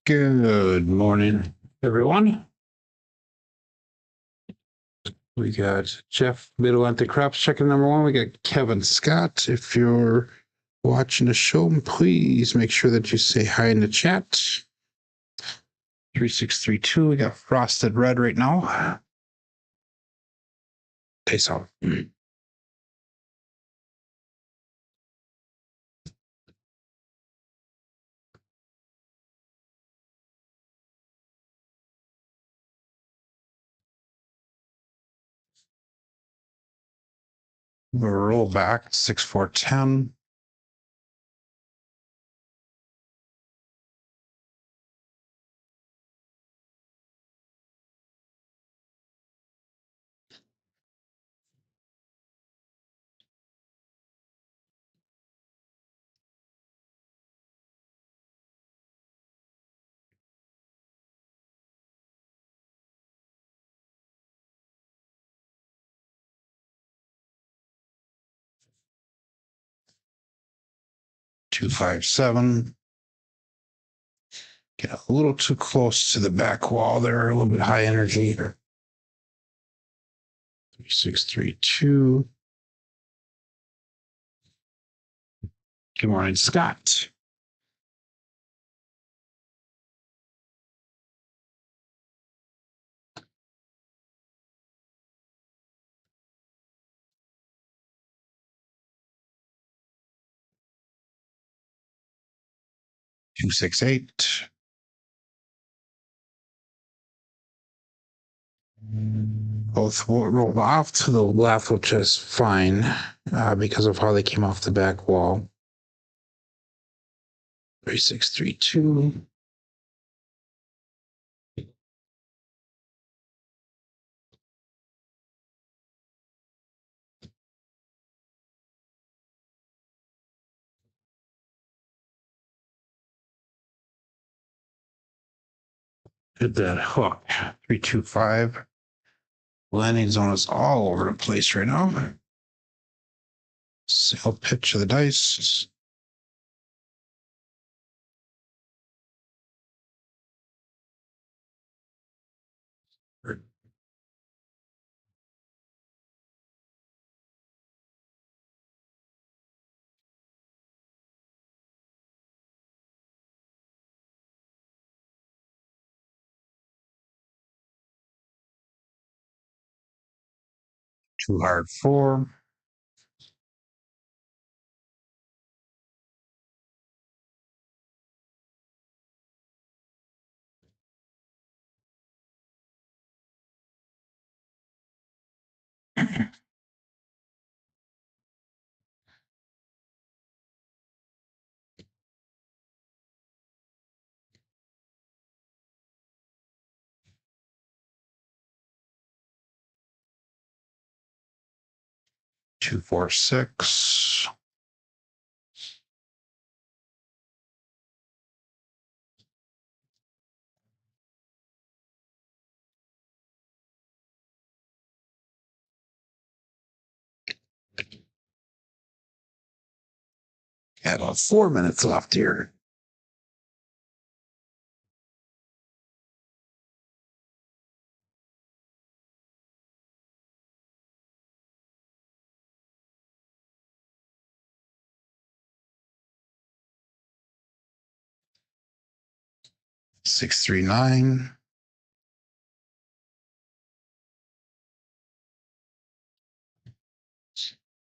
Good morning, everyone. We got Jeff Middle at the Craps checking number one. We got Kevin Scott. If you're watching the show, please make sure that you say hi in the chat. 3632. We got Frosted Red right now. Taste out. We'll roll back 6-4-10. Two, 5, 7. Get a little too close to the back wall there, a little bit high energy. 3632. Good morning, Scott. Two, 6, 8. Both rolled off to the left, which is fine because of how they came off the back wall. 3632. Hit that hook. 325. Landing zone is all over the place right now. Sail pitch of the dice. Too hard 4. Two, 4, 6. Got about 4 minutes left here. Six, 3, 9.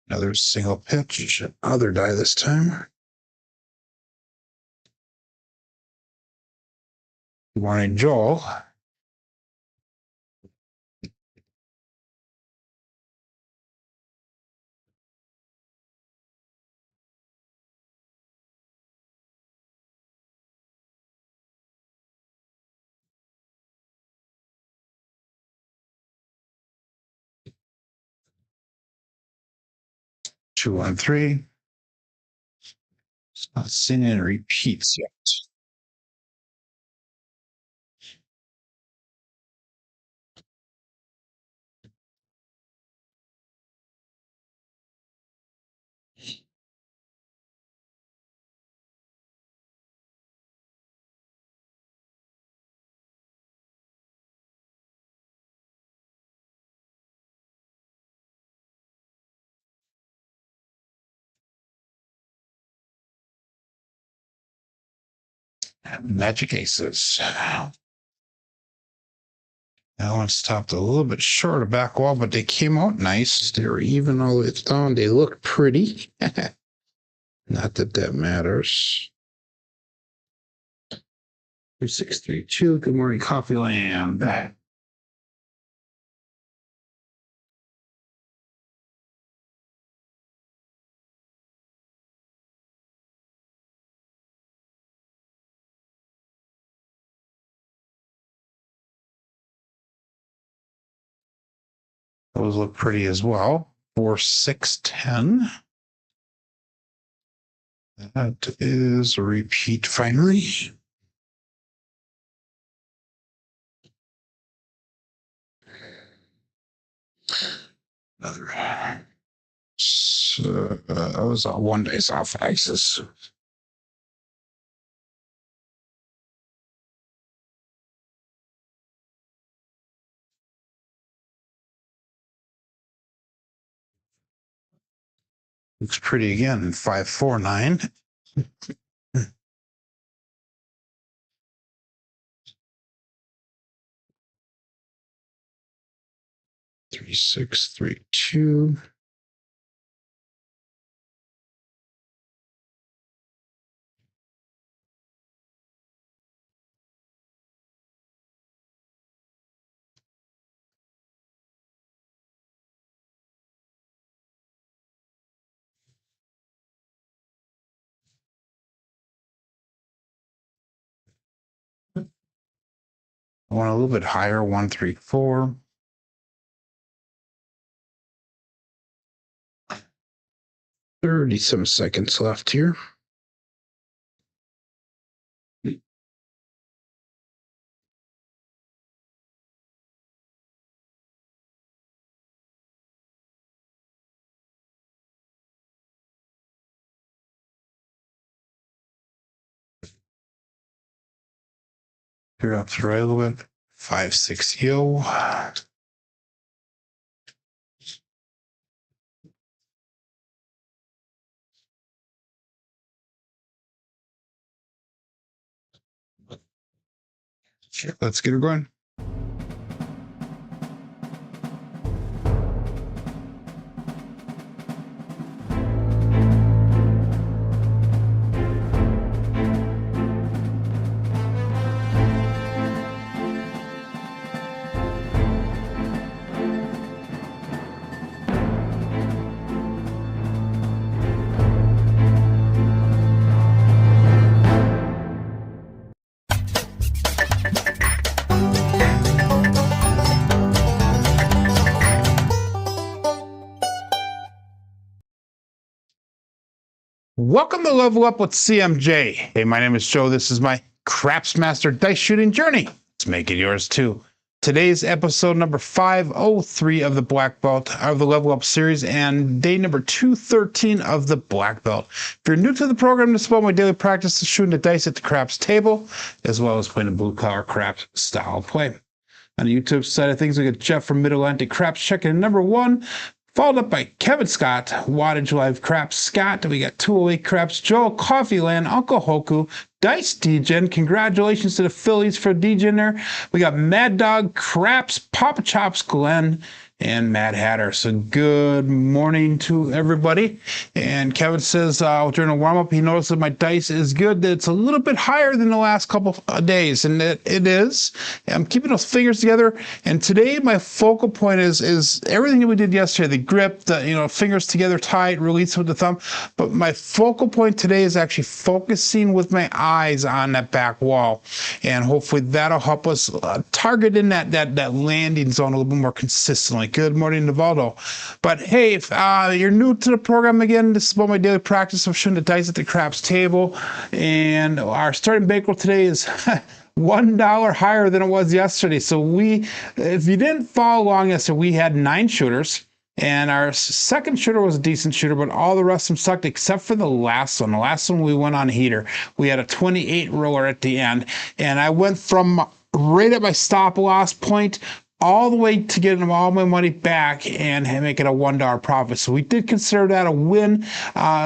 Another single pitch. Other die this time. Good morning, Joel. Two, 1, 3. It's not seeing any repeats yet. Magic aces. That one stopped a little bit short of back wall, but they came out nice. They were even all the way down. They look pretty. Not that that matters. 3632. Good morning, Coffee Land. That those look pretty as well. 4610. That is a repeat finally. Another. So, I was on 1 day off ISIS. Looks pretty again. 549. 3632. I want a little bit higher. 134. 30-some seconds left here. Here up to the right a little bit. 560. Let's get her going. Welcome to Level Up with CMJ. Hey, my name is Joe. This is my Craps Master dice shooting journey. Let's make it yours too. Today's episode number 503 of the Black Belt of the Level Up series and day number 213 of the Black Belt. If you're new to the program, this is about my daily practice of shooting the dice at the craps table, as well as playing a blue collar craps style play. On the YouTube side of things, we got Jeff from Mid-Atlantic Craps checking in number 1. Followed up by Kevin Scott, Wattage Live Craps Scott. We got 208 Craps, Joel, Coffee Land, Uncle Hoku, Dice DGen. Congratulations to the Phillies for DGen there. We got Mad Dog, Craps, Papa Chops, Glenn, and Mad Hatter. So good morning to everybody. And Kevin says during a warm-up, he noticed that my dice is good, that it's a little bit higher than the last couple of days, and it is. I'm keeping those fingers together, and today my focal point is everything that we did yesterday, the grip, the fingers together tight, release with the thumb, but my focal point today is actually focusing with my eyes on that back wall, and hopefully that'll help us target in that landing zone a little bit more consistently. Good morning, Navaldo. But hey, if you're new to the program again, this is about my daily practice of shooting the dice at the craps table. And our starting bankroll today is $1 higher than it was yesterday. So if you didn't follow along yesterday, we had 9 shooters. And our second shooter was a decent shooter, but all the rest of them sucked except for the last one. The last one we went on heater. We had a 28 roller at the end. And I went from right at my stop loss point all the way to getting all my money back and making a $1 profit. So we did consider that a win.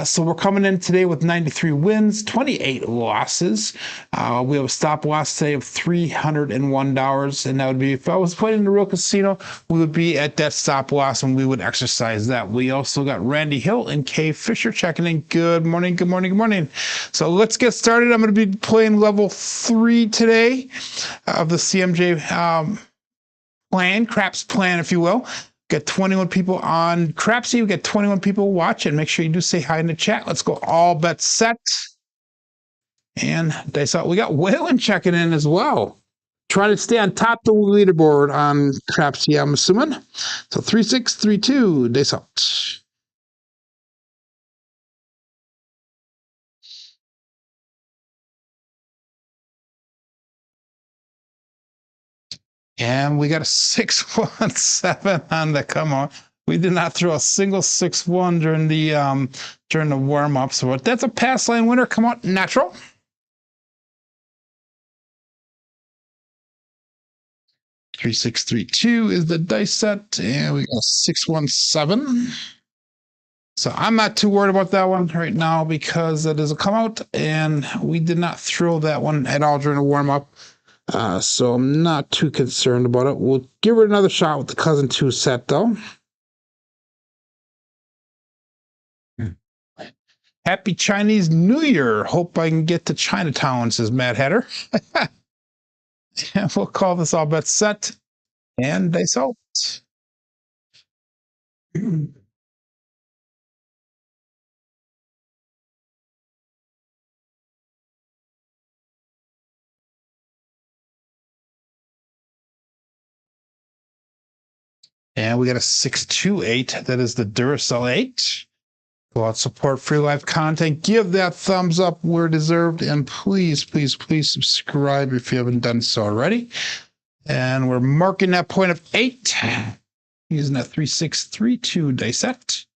So we're coming in today with 93 wins, 28 losses. We have a stop loss today of $301, and that would be, if I was playing in the real casino, we would be at that stop loss and we would exercise that. We also got Randy Hill and Kay Fisher checking in. Good morning, good morning, good morning. So let's get started. I'm going to be playing level 3 today of the CMJ plan, craps plan, if you will. Got 21 people on Crapsee. We got 21 people watching. Make sure you do say hi in the chat. Let's go. All bets set. And dice out. We got Waylon checking in as well. Trying to stay on top of the leaderboard on Crapsee, I'm assuming. So 3632, dice out. And we got a 617 on the come on. We did not throw a single 6-1 during the warm-up. So that's a pass line winner. Come on, natural. Three, 6, 3, 2 is the dice set, and we got a 617. So I'm not too worried about that one right now because it is a come out, and we did not throw that one at all during the warm-up. So I'm not too concerned about it. We'll give it another shot with the cousin 2 set, though. Happy Chinese New Year. Hope I can get to Chinatown, says Matt Hatter. And we'll call this all bets set. And dice out. And we got a 628. That is the Duracell 8. Go out, support free live content. Give that thumbs up where deserved. And please, please, please subscribe if you haven't done so already. And we're marking that point of 8 using that 3632 dice set.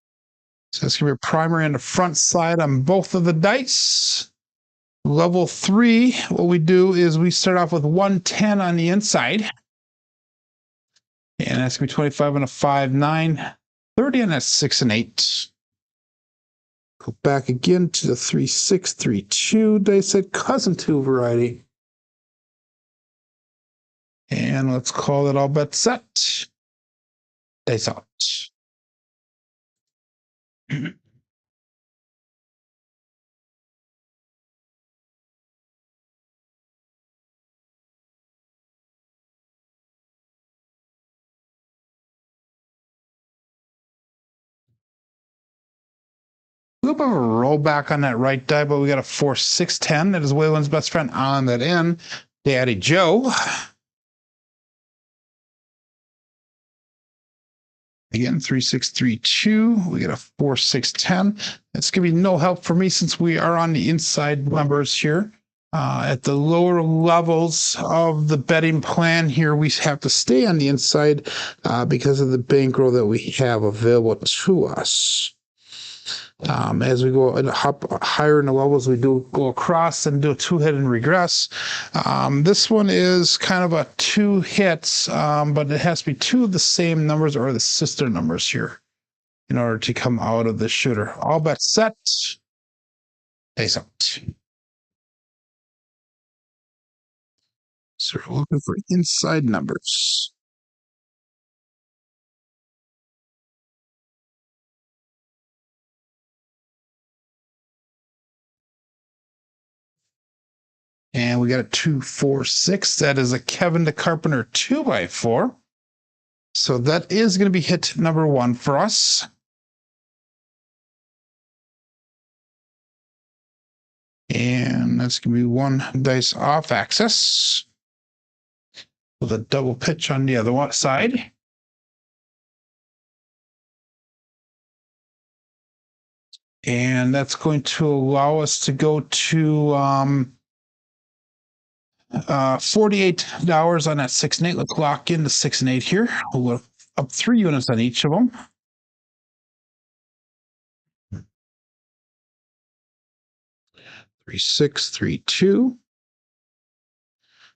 So that's going to be a primary on the front side on both of the dice. Level 3, what we do is we start off with 110 on the inside. And that's going to be 25 on a 5, 9, 30 on that 6 and 8. Go back again to the 3632 dice set cousin 2 variety. And let's call it all bet set. Dice out. A little bit of a rollback on that right die, but we got a 4, 6, 10. That is Waylon's best friend on that end. Daddy Joe. Again, 3, 6, 3, 2. We got a 4, 6, 10. That's going to be no help for me since we are on the inside numbers here. At the lower levels of the betting plan here, we have to stay on the inside because of the bankroll that we have available to us. As we go higher in the levels, we do go across and do a 2-hit and regress. This one is kind of a 2 hits, but it has to be 2 of the same numbers or the sister numbers here in order to come out of the shooter. All bets set. Face out. So we're looking for inside numbers. And we got a 2, 4, 6. That is a Kevin the Carpenter 2x4. So that is going to be hit number 1 for us. And that's going to be 1 dice off axis with a double pitch on the other side. And that's going to allow us to go to $48 on that 6 and 8. Let's lock in the 6 and 8 here. We'll go up 3 units on each of them. 3, 6, 3, 2.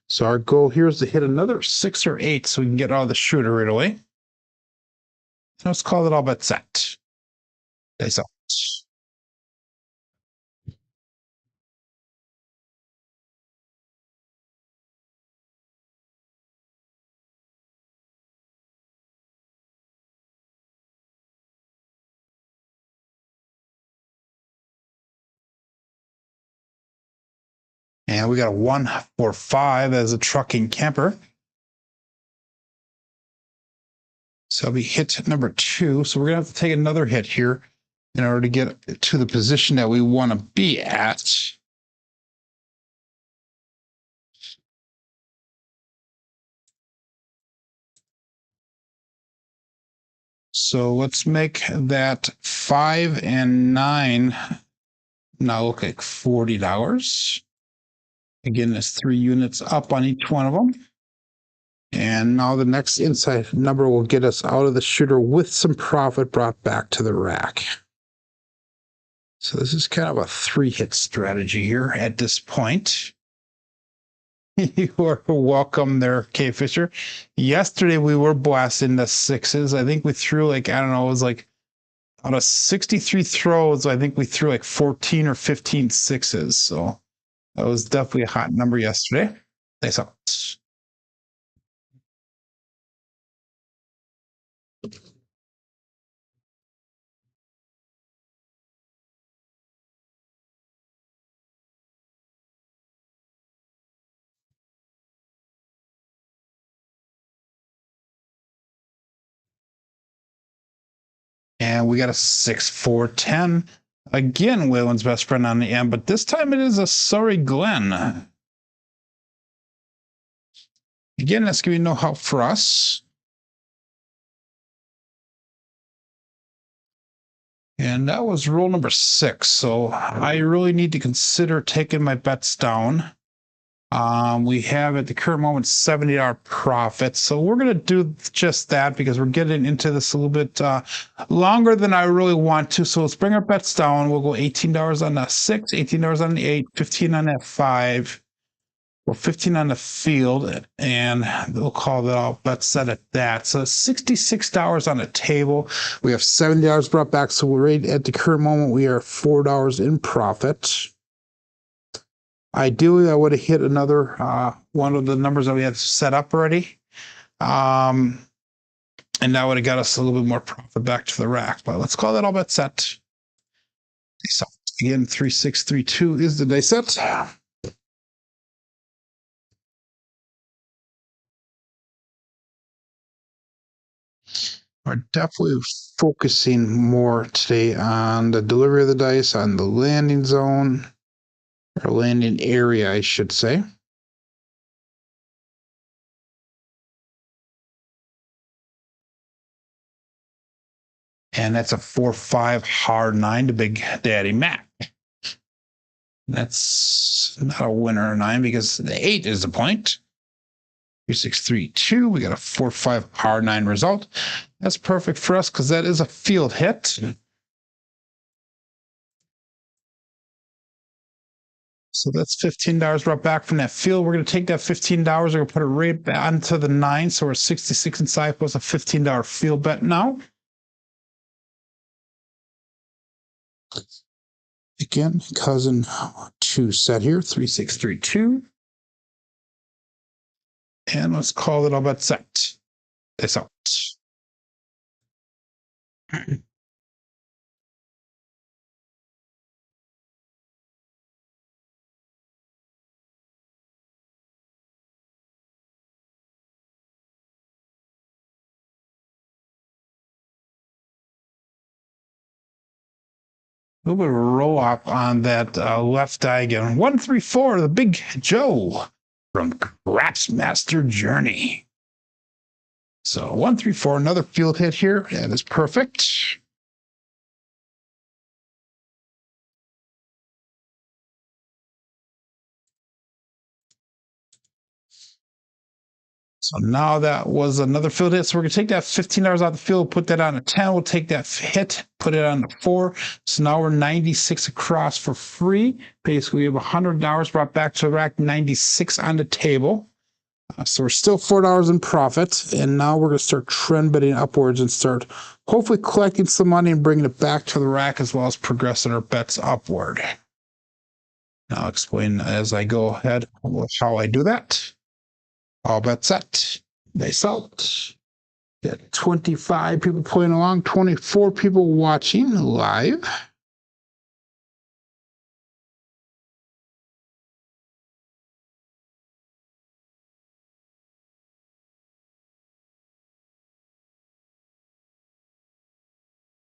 So our goal here is to hit another 6 or 8 so we can get out of the shooter right away. Let's call it all bet set. Dice out. And we got a 145 as a trucking camper. So we hit number 2. So we're going to have to take another hit here in order to get to the position that we want to be at. So let's make that 5 and 9 now look like $40. Again, there's 3 units up on each one of them. And now the next inside number will get us out of the shooter with some profit brought back to the rack. So this is kind of a 3-hit strategy here at this point. You are welcome there, K Fisher. Yesterday we were blasting the 6s. I think we threw like, I don't know, it was like out of 63 throws, I think we threw like 14 or 15 6s. So that was definitely a hot number yesterday. Nice out. And we got a 6, 4, 10. Again, Waylon's best friend on the end, but this time it is a sorry Glenn. Again, that's going to be no help for us. And that was rule number 6. So I really need to consider taking my bets down. We have at the current moment $70 profit. So we're going to do just that because we're getting into this a little bit longer than I really want to. So let's bring our bets down. We'll go $18 on the 6, $18 on the 8, 15 on that 5, or 15 on the field, and we'll call that all bets set at that. So $66 on the table. We have $70 brought back. So we're right at the current moment, we are $4 in profit. Ideally, I would have hit another one of the numbers that we had set up already. And that would have got us a little bit more profit back to the rack. But let's call that all bet set. So again, 3632 is the dice set. We're definitely focusing more today on the delivery of the dice, on the landing zone, or landing area, I should say. And that's a 4-5 hard 9 to Big Daddy Mac. That's not a winner or 9 because the 8 is the point. 3632. We got a 4-5 hard 9 result. That's perfect for us because that is a field hit. So that's $15 brought back from that field. We're going to take that $15. We're going to put it right onto the 9. So we're 66 inside plus a $15 field bet now. Again, cousin 2 set here, 3632. And let's call it all bet set. This out. A little bit of a roll up on that left diagonal. 134, the Big Joe from Crapsee Journey. So 134, another field hit here. That is perfect. So now that was another field hit. So we're going to take that $15 out of the field, put that on a 10. We'll take that hit, put it on the 4. So now we're 96 across for free. Basically, we have $100 brought back to the rack, 96 on the table. So we're still $4 in profit, and now we're going to start trend betting upwards and start hopefully collecting some money and bringing it back to the rack, as well as progressing our bets upward. Now I'll explain as I go ahead how I do that. All bets set. Dice out. Got 25 people playing along, 24 people watching live.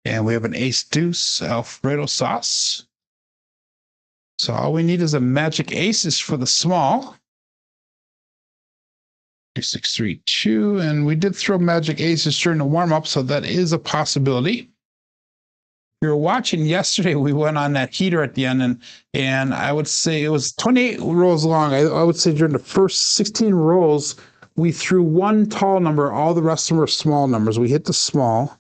And we have an ace deuce Alfredo sauce. So all we need is a magic aces for the small. 6, 3, 2, and we did throw magic aces during the warm-up, so that is a possibility. If you were watching yesterday, we went on that heater at the end, and I would say it was 28 rolls long. I would say during the first 16 rolls, we threw one tall number. All the rest of them were small numbers. We hit the small.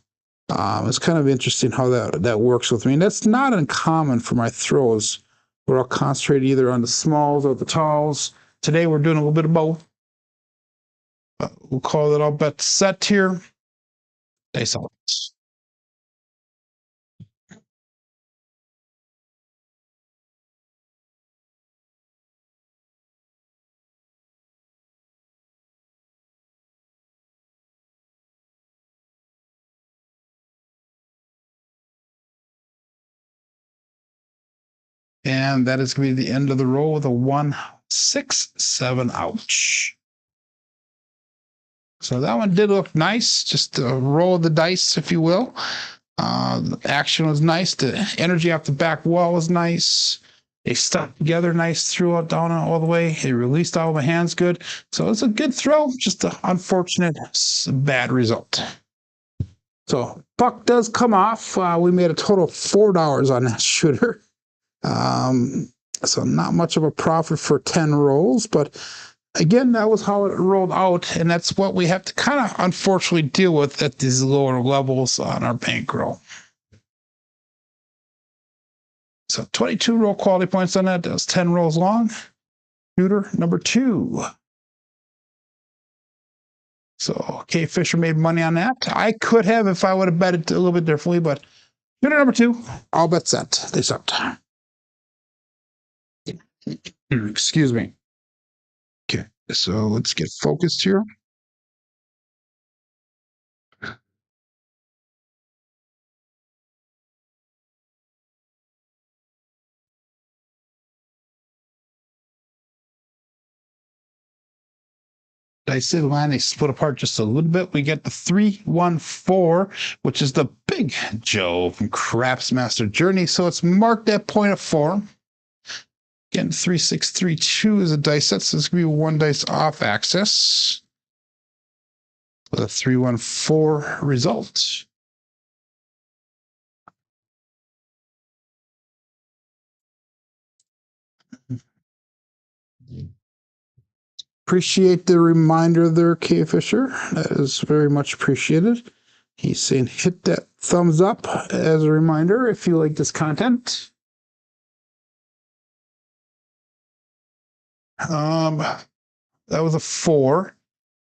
It's kind of interesting how that works with me. And that's not uncommon for my throws, where I'll concentrate either on the smalls or the talls. Today, we're doing a little bit of both. We'll call it all bets set here. Dice out. And that is going to be the end of the roll with a 1, 6, 7. Ouch. So that one did look nice. Just a roll of the dice, if you will. The action was nice. The energy off the back wall was nice. They stuck together nice throughout down all the way. They released all the hands good. So it's a good throw, just an unfortunate bad result. So puck does come off. We made a total of $4 on that shooter. So not much of a profit for 10 rolls, but again, that was how it rolled out, and that's what we have to kind of unfortunately deal with at these lower levels on our bankroll. So 22 roll quality points on that. That was 10 rolls long. Shooter number 2. So K Fisher made money on that. I could have if I would have bet it a little bit differently, but shooter number 2, all bets set. They sucked. Excuse me. Okay, so let's get focused here. Dice line, they split apart just a little bit. We get the 3, 1, 4, which is the big Joe from Craps Master Journey. So it's marked at point of 4. Again, 3, 6, 3, 2 is a dice set, so it's going to be 1 dice off axis with a 3, 1, 4 result. Appreciate the reminder there, K Fisher. That is very much appreciated. He's saying hit that thumbs up as a reminder if you like this content. That was a 4.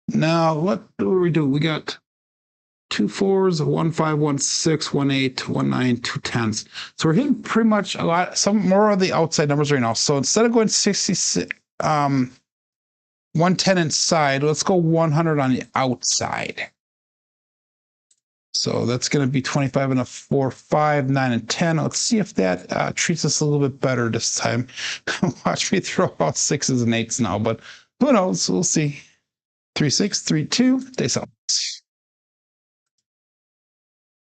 Now, what do we do? We got 2 4s, a 1 5, 1 6, 1 8, 1 9, 2 10s. So we're hitting pretty much a lot, some more of the outside numbers right now. So instead of going 66, 110 inside, let's go 100 on the outside. So that's going to be 25 and a 4, 5, 9, and 10. Let's see if that treats us a little bit better this time. Watch me throw out 6s and 8s now, but who knows? We'll see. 3, 6, 3, 2. Dice out.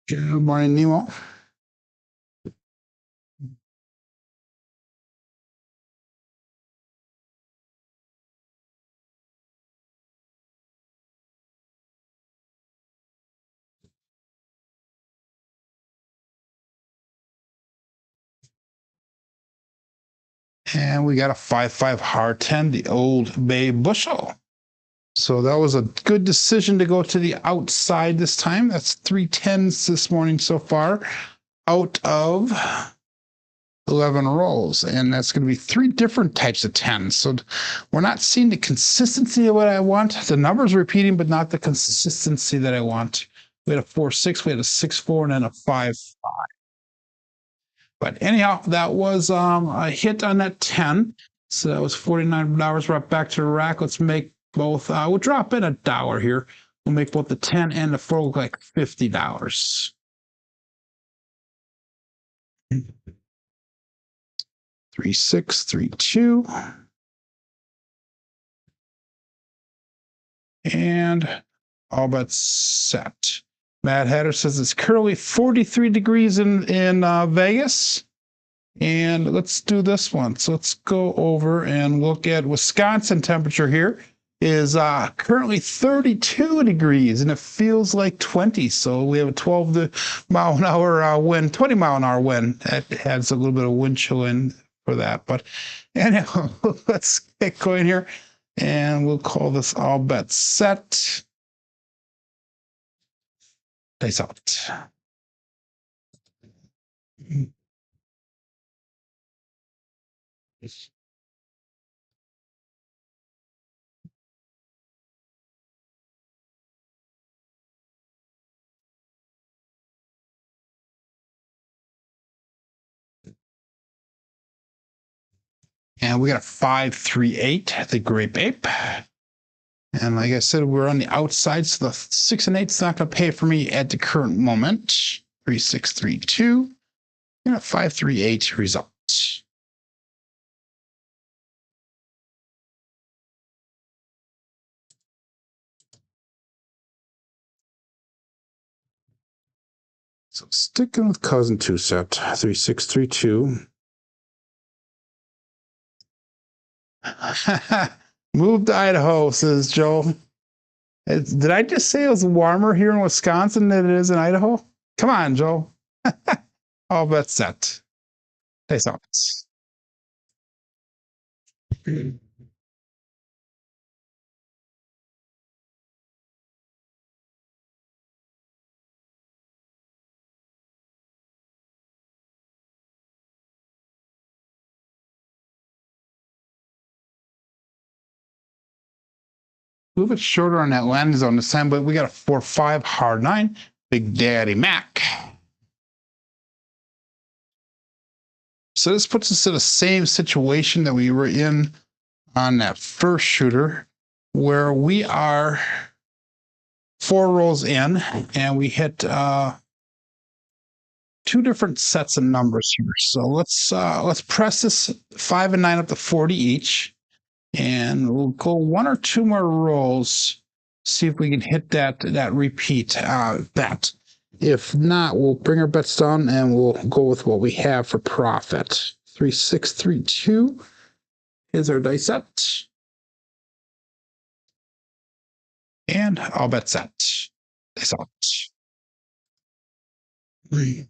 Good morning, Nemo. And we got a 5, 5 hard 10, the Old Bay Bushel. So that was a good decision to go to the outside this time. That's 3 10s this morning so far out of 11 rolls, and that's going to be 3 different types of 10s. So we're not seeing the consistency of what I want. The numbers repeating, but not the consistency that I want. We had a 4-6, we had a 6-4, and then a 5-5. But anyhow, that was a hit on that 10. So that was $49 brought back to the rack. Let's make both. We'll drop in $1 here. We'll make both the 10 and the 4 look like $50. 3, 6, 3, 2. And all bets set. Mad Hatter says it's currently 43 degrees in Vegas. And let's do this one. So let's go over and look at Wisconsin temperature here is currently 32 degrees and it feels like 20. So we have a 12-mile-an-hour wind, 20-mile-an-hour wind. That adds a little bit of wind chill in for that. But anyhow, let's get going here and we'll call this all bets set. Dice out. And we got a 5-3-8, the Grape Ape. And like I said, we're on the outside, so the 6 and 8 is not going to pay for me at the current moment. 3, 6, 3, 2. And a 5-3-8 result. So sticking with cousin 2 set, 3, 6, 3, 2. Moved to Idaho, says Joe. Did I just say it was warmer here in Wisconsin than it is in Idaho? Come on, Joe. All bets set. Face off. A little bit shorter on that landing zone this time, but we got a 4-5 hard 9. Big Daddy Mac. So this puts us in the same situation that we were in on that first shooter, where we are 4 rolls in, and we hit 2 different sets of numbers here. So let's press this 5 and 9 up to 40 each. And we'll go 1 or 2 more rolls, see if we can hit that repeat bet. If not, we'll bring our bets down and we'll go with what we have for profit. 3, 6, 3, 2 is our dice set. And all bets set. Dice out. 3.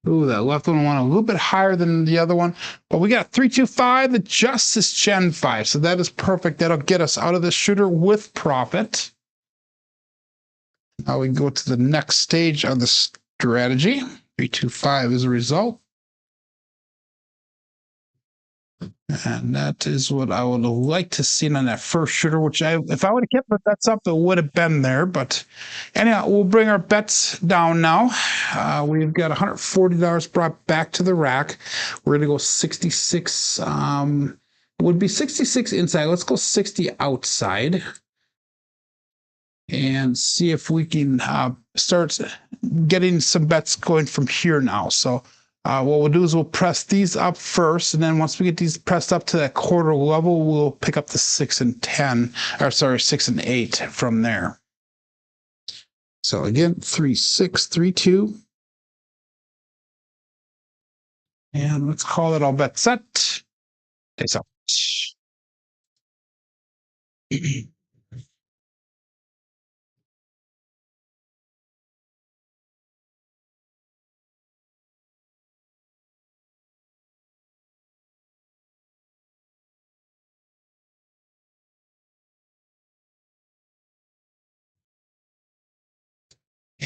Ooh, that left one went a little bit higher than the other one. But we got 325, the Justice Gen 5. So that is perfect. That'll get us out of this shooter with profit. Now we can go to the next stage of the strategy. 325 is a result. And that is what I would have liked to see on that first shooter, which if I would have kept the bets up, it would have been there. But anyhow, we'll bring our bets down now. We've got $140 brought back to the rack. We're going to go 66. Would be 66 inside. Let's go 60 outside. And see if we can start getting some bets going from here now. So what we'll do is we'll press these up first, and then once we get these pressed up to that quarter level, we'll pick up the 6 and 10, or sorry, 6 and 8 from there. So again, 3, 6, 3, 2. And let's call it all bet set. Dice out.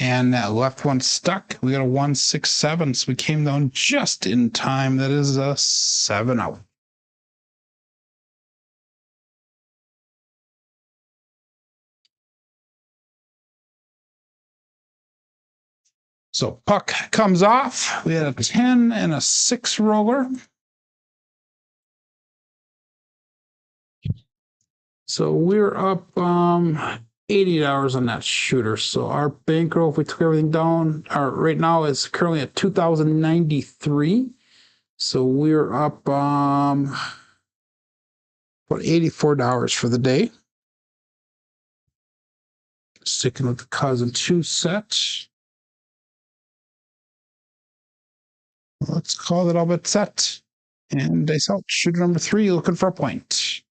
And that left one stuck. We got a 167, so we came down just in time. That is a 7-0. So puck comes off. We had a 10 and a 6 roller. So we're up $80 on that shooter. So our bankroll, if we took everything down, right now is currently at 2,093. So we're up about $84 for the day. Sticking with the cousin 2 set. Let's call it all but set. And dice out. Shooter number 3, looking for a point.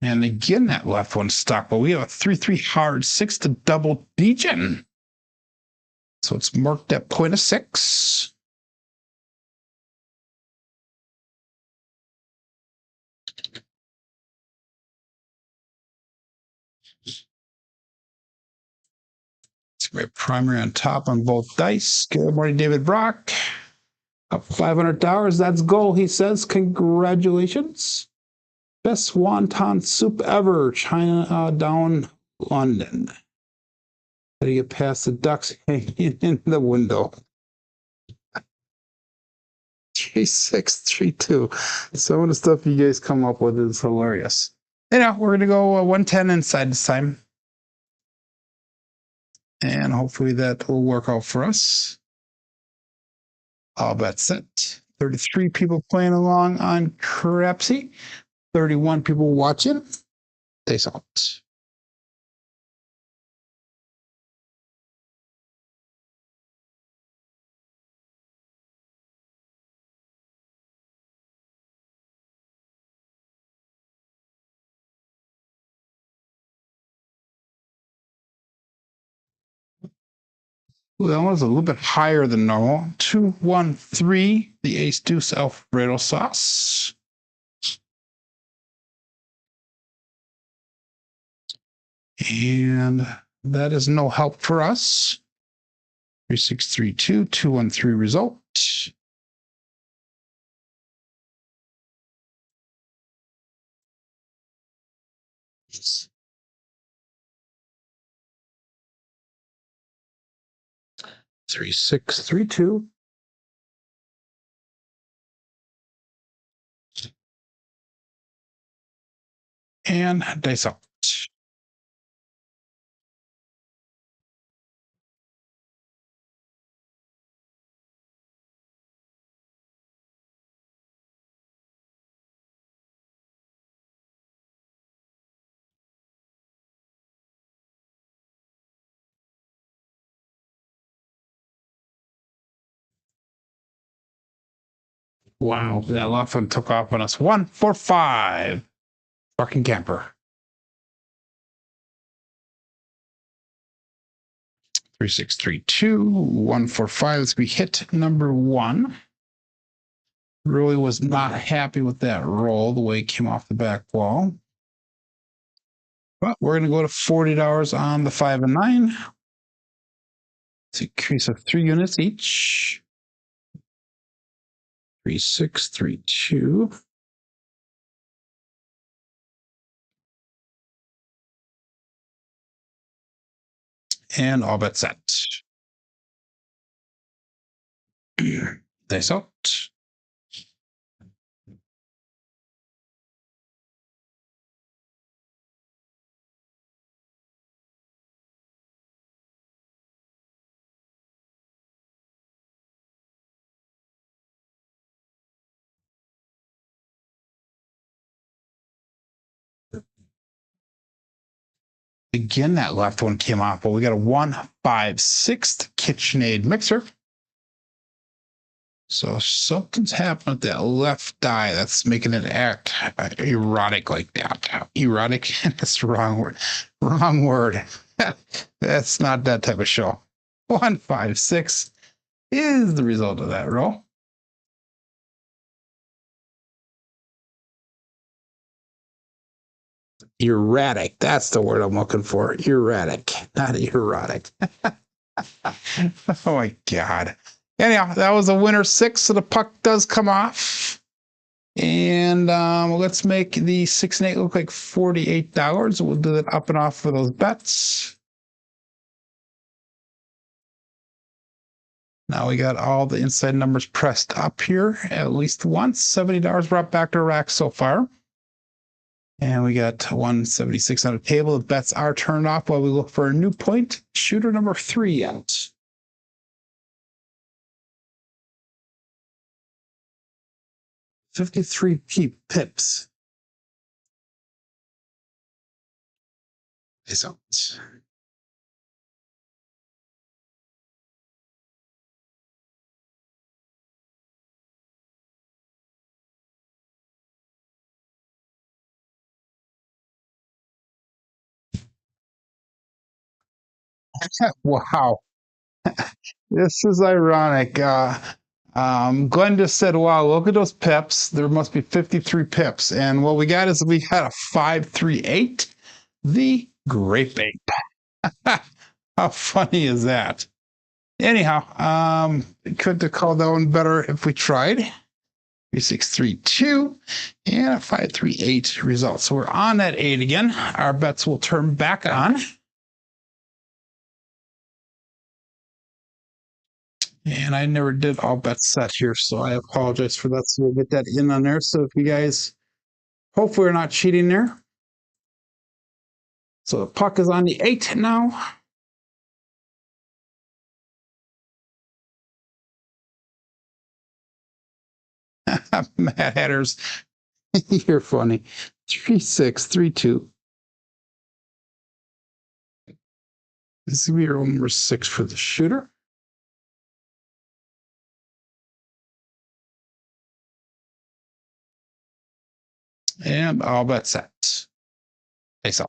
And again, that left one stuck, but we have a 3-3 hard 6 to double degen. So it's marked at 0.6. It's a great primary on top on both dice. Good morning, David Brock. Up $500. That's goal, he says. Congratulations. Best wonton soup ever. China down London. How do you get past the ducks hanging in the window? 3632. Some of the stuff you guys come up with is hilarious. You know, we're going to go 110 inside this time. And hopefully that will work out for us. All bets set. 33 people playing along on Crapsee. 31 people watching. Dice out. Ooh, that one's a little bit higher than normal. 213, the ace deuce Alfredo sauce. And that is no help for us. 3632, 213 result. Three, 6, 3, 2. And dice out. Wow, that left one took off on us. 145. Fucking camper. 3632, 145. Let's be hit number 1. Really was not happy with that roll, the way it came off the back wall. But we're going to go to $40 on the 5 and 9. It's an increase of 3 units each. 3632. And all bets set. Dice out. Again, that left one came off, but we got a 156 KitchenAid mixer. So something's happened with that left eye that's making it act erotic like that. Erotic? That's the wrong word. Wrong word. That's not that type of show. 156 is the result of that roll. Erratic. That's the word I'm looking for. Erratic, not erotic. Oh my God. Anyhow, that was a winner 6, so the puck does come off. And let's make the 6 and 8 look like $48. We'll do that up and off for those bets. Now we got all the inside numbers pressed up here at least once. $70 brought back to rack so far. And we got 176 on the table. The bets are turned off while we look for a new point. Shooter number 3 out. $53 pips. Is out. Wow. This is ironic. Glenn just said, wow, look at those pips. There must be 53 pips. And what we got is we had a 538, the grape ape. How funny is that? Anyhow, could have called that one better if we tried. 3632 and a 538 result. So we're on that 8 again. Our bets will turn back on. And I never did all bets set here, so I apologize for that. So we'll get that in on there. So if you guys hopefully are not cheating there. So the puck is on the 8 now. Mad Hatters, you're funny. 3632. This is gonna be your number 6 for the shooter. And all bets set. Face off.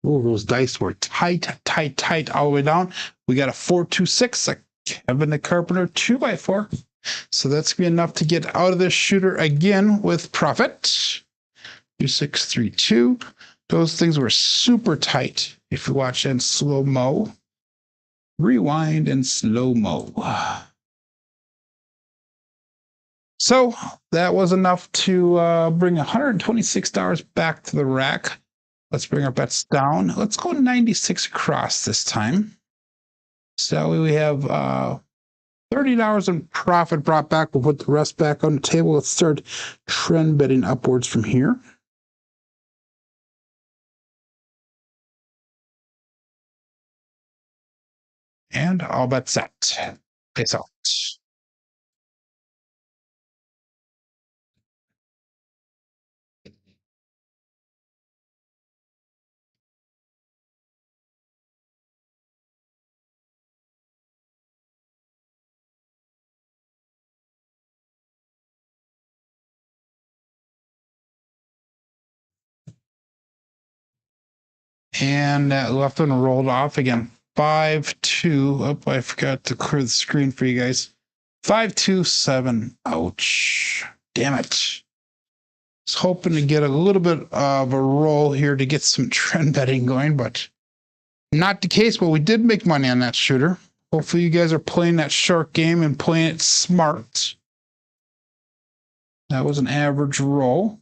Oh, those dice were tight, tight, tight all the way down. We got a 426, a Kevin the Carpenter 2x4. So that's gonna be enough to get out of this shooter again with profit. 2632. Those things were super tight. If you watch in slow mo, rewind and slow mo. So that was enough to bring $126 back to the rack. Let's bring our bets down. Let's go 96 across this time. So we have $30 in profit brought back. We'll put the rest back on the table. Let's start trend betting upwards from here. And all bets set. Peace out. And that left one rolled off again. 5-2. Oh, I forgot to clear the screen for you guys. 527. Ouch. Damn it. I was hoping to get a little bit of a roll here to get some trend betting going, but not the case. But we did make money on that shooter. Hopefully you guys are playing that short game and playing it smart. That was an average roll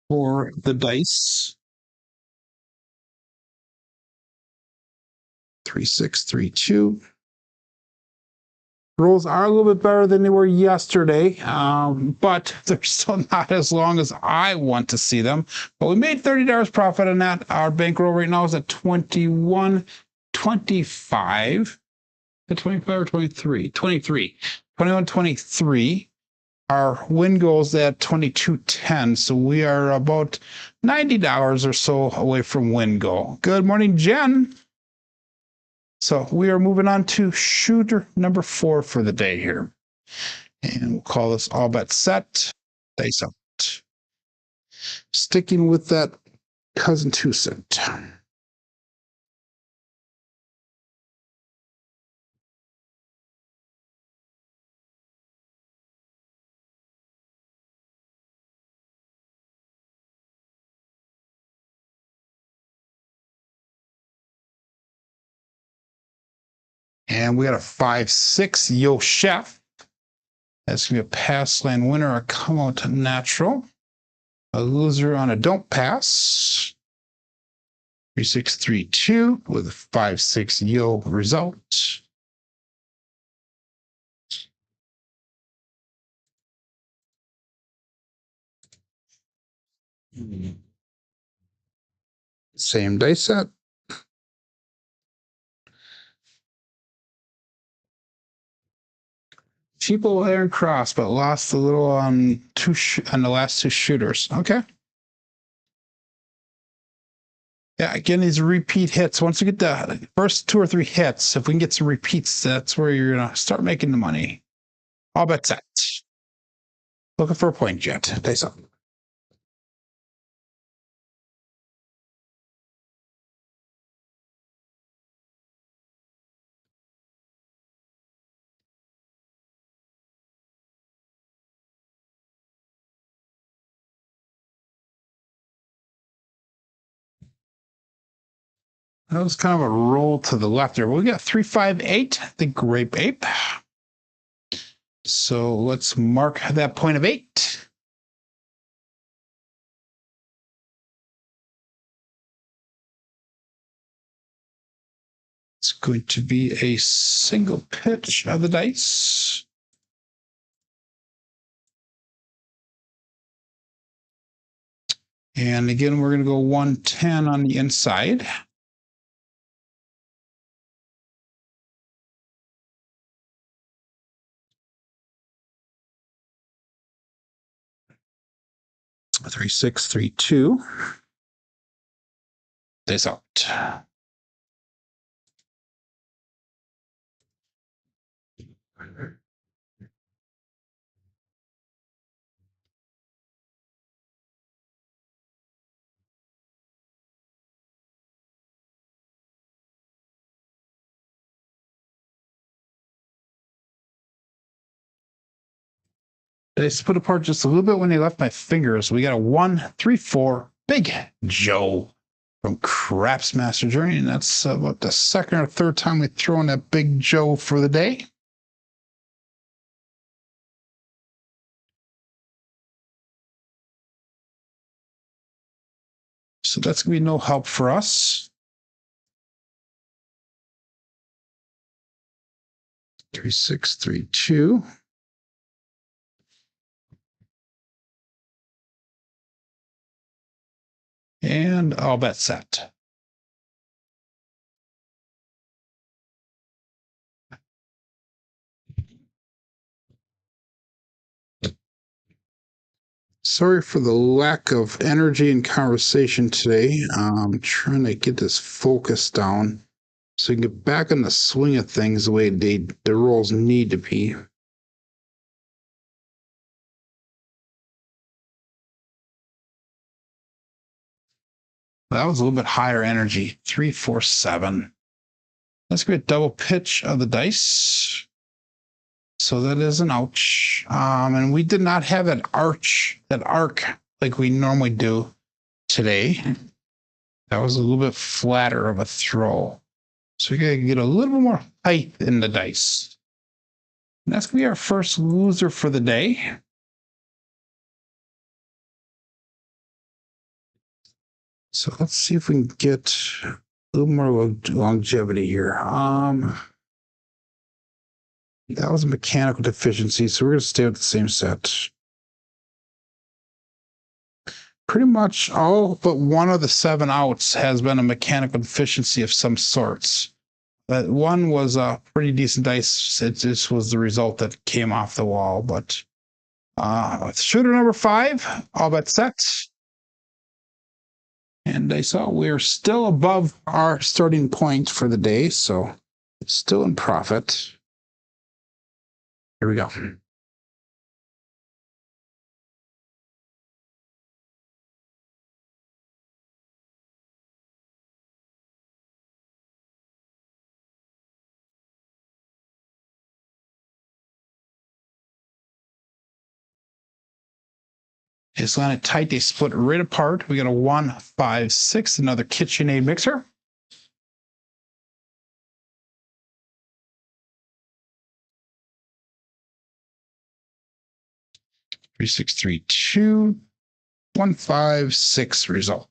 for the dice. 3632. Rolls are a little bit better than they were yesterday, but they're still not as long as I want to see them. But we made $30 profit on that. Our bankroll right now is at 21.25. At 25 or 23? 23. 21.23. Our win goal is at 22.10, so we are about $90 or so away from win goal. Good morning, Jen. So we are moving on to shooter number 4 for the day here. And we'll call this all bet set. Dice out. Sticking with that cousin 2 cent. And we got a 5-6 Yo Chef. That's going to be a pass lane winner, a come out natural. A loser on a don't pass. 3-6-3-2 with a 5-6 Yo result. Same dice set. Cheapo Aaron Cross, but lost a little on the last 2 shooters. Okay. Yeah, again, these repeat hits. Once you get the first 2 or 3 hits, if we can get some repeats, that's where you're gonna start making the money. All bet set. Looking for a point jet. Dice up. That was kind of a roll to the left there. We got 3-5-8, the grape ape. So let's mark that point of 8. It's going to be a single pitch of the dice. And again, we're going to go 110 on the inside. A 3-6-3-2. Dice out. They split apart just a little bit when they left my fingers. We got a 1-3-4 Big Joe from Craps Master Journey, and that's about the second or third time we throw in that Big Joe for the day. So that's going to be no help for us. 3-6-3-2. And all bet set. Sorry for the lack of energy and conversation today. I'm trying to get this focus down so you can get back in the swing of things the way the rolls need to be. That was a little bit higher energy. 3-4-7. Let's get a double pitch of the dice. So that is an ouch. And we did not have that arc like we normally do today. That was a little bit flatter of a throw. So we gotta get a little bit more height in the dice. And that's gonna be our first loser for the day. So let's see if we can get a little more longevity here. That was a mechanical deficiency, so we're going to stay with the same set. Pretty much all but one of the 7 outs has been a mechanical deficiency of some sorts. That one was a pretty decent dice. It just was the result that came off the wall. But shooter number 5, all bet set. And I saw we're still above our starting point for the day, so it's still in profit. Here we go. It's landed tight. They split right apart. We got a 1, 5, 6, another KitchenAid mixer. 3, 6, 3, 2, 1, 5, 6 result.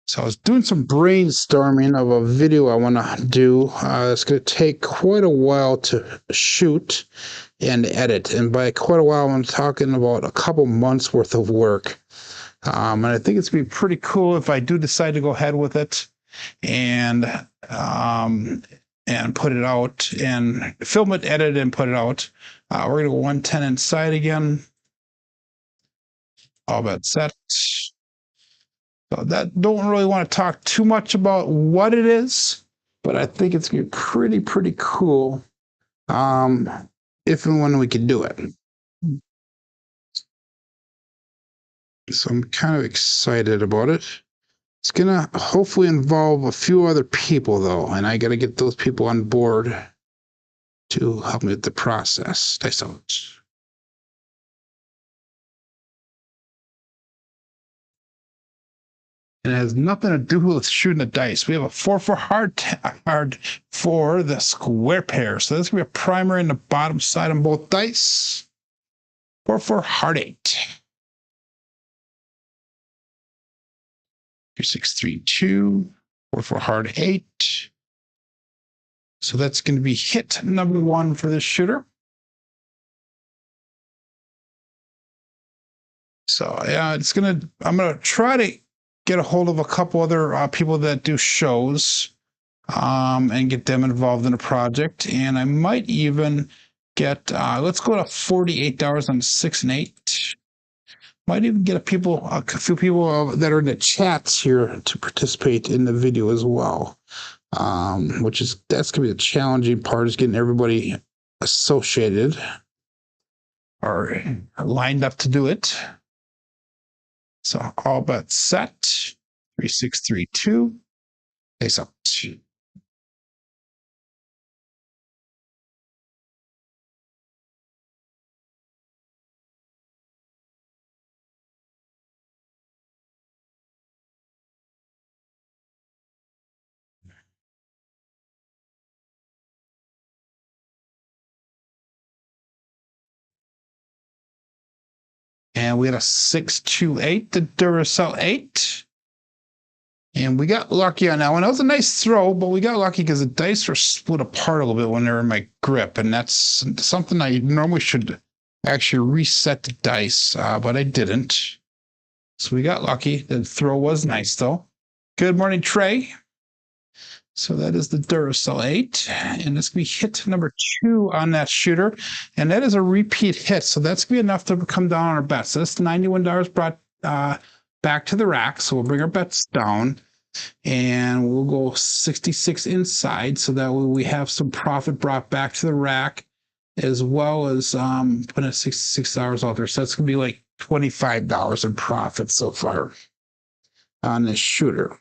So I was doing some brainstorming of a video I want to do. It's going to take quite a while to shoot and edit. And by quite a while, I'm talking about a couple months worth of work. And I think it's going to be pretty cool if I do decide to go ahead with it and put it out and film it, edit, and put it out. We're going to go 110 inside again. All bet set. So that don't really want to talk too much about what it is, but I think it's gonna be pretty cool. If and when we can do it. So I'm kind of excited about it. It's gonna hopefully involve a few other people though, and I gotta get those people on board to help me with the process. Dice out. It has nothing to do with shooting the dice. We have a 4-4 hard for the square pair. So that's going to be a primer in the bottom side on both dice. 4-4 hard 8. 3, 6, 3, 2. 4-4 hard 8. So that's going to be hit number 1 for this shooter. So yeah, I'm gonna try to get a hold of a couple other people that do shows and get them involved in a project. And I might even get, let's go to $48 on 6 and 8. Might even get a few people that are in the chats here to participate in the video as well. That's gonna be the challenging part, is getting everybody associated or lined up to do it. So all bet set. 3, 6, 3, 2. Face up. And we had a 6, 2, 8, the Duracell 8. And we got lucky on that one. That was a nice throw, but we got lucky because the dice were split apart a little bit when they were in my grip. And that's something I normally should actually reset the dice, but I didn't. So we got lucky. The throw was nice, though. Good morning, Trey. So that is the Duracell 8. And it's going to be hit number 2 on that shooter. And that is a repeat hit. So that's going to be enough to come down on our bets. So that's $91 brought back to the rack. So we'll bring our bets down. And we'll go 66 inside. So that way we have some profit brought back to the rack, as well as putting $66 out there. So that's going to be like $25 in profit so far on this shooter.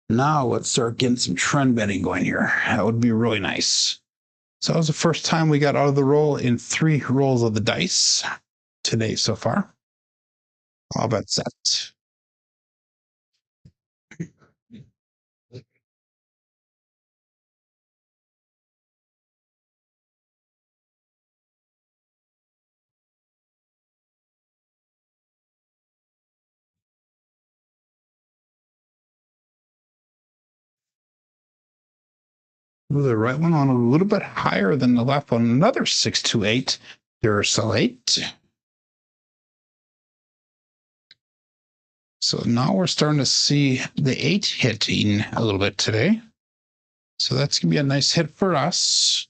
Now let's start getting some trend betting going here. That would be really nice. So that was the first time we got out of the roll in 3 rolls of the dice today so far. All bet set. Ooh, the right one on a little bit higher than the left one. Another 628 joliet. So now we're starting to see the 8 hitting a little bit today. So that's going to be a nice hit for us.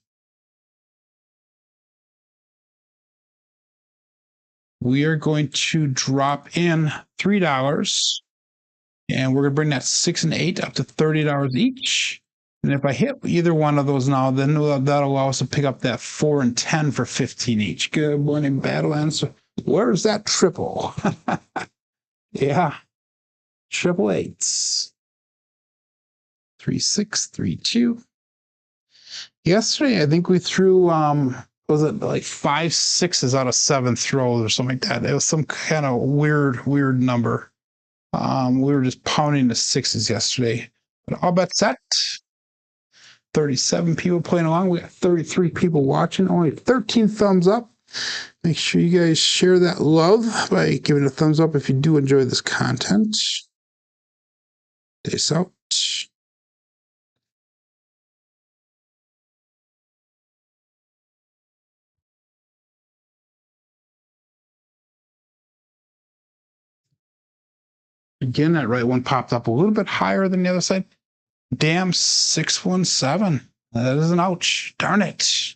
We are going to drop in $3, and we're going to bring that 6 and 8 up to $30 each. And if I hit either one of those now, then that'll allow us to pick up that 4 and 10 for 15 each. Good morning, Badlands. Where's that triple? Yeah, triple eights. 3, 6, 3, 2. Yesterday, I think we threw was it like 5 6s out of 7 throws or something like that? It was some kind of weird number. We were just pounding the 6s yesterday. But all bet set. 37 people playing along. We got 33 people watching. Only 13 thumbs up. Make sure you guys share that love by giving a thumbs up if you do enjoy this content. Peace out. Again, that right one popped up a little bit higher than the other side. Damn, 617. That is an ouch. Darn it.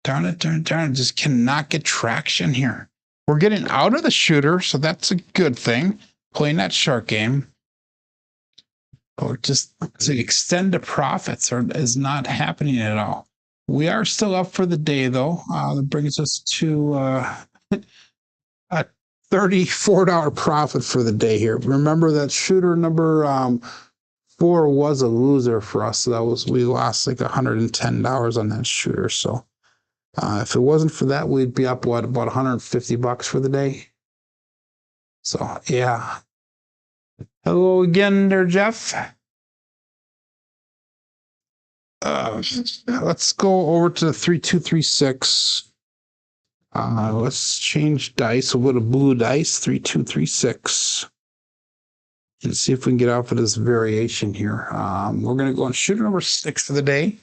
Darn it. Just cannot get traction here. We're getting out of the shooter, so that's a good thing. Playing that shark game. Or just to extend the profits is not happening at all. We are still up for the day, though. That brings us to a $34 profit for the day here. Remember that shooter number 4 was a loser for us. So we lost like $110 on that shooter. So if it wasn't for that, we'd be up about $150 for the day. So yeah. Hello again there, Jeff. Let's go over to 3236. Let's change dice. We'll go to blue dice, 3236. And see if we can get out for this variation here. We're going to go on shooter number 6 for the day.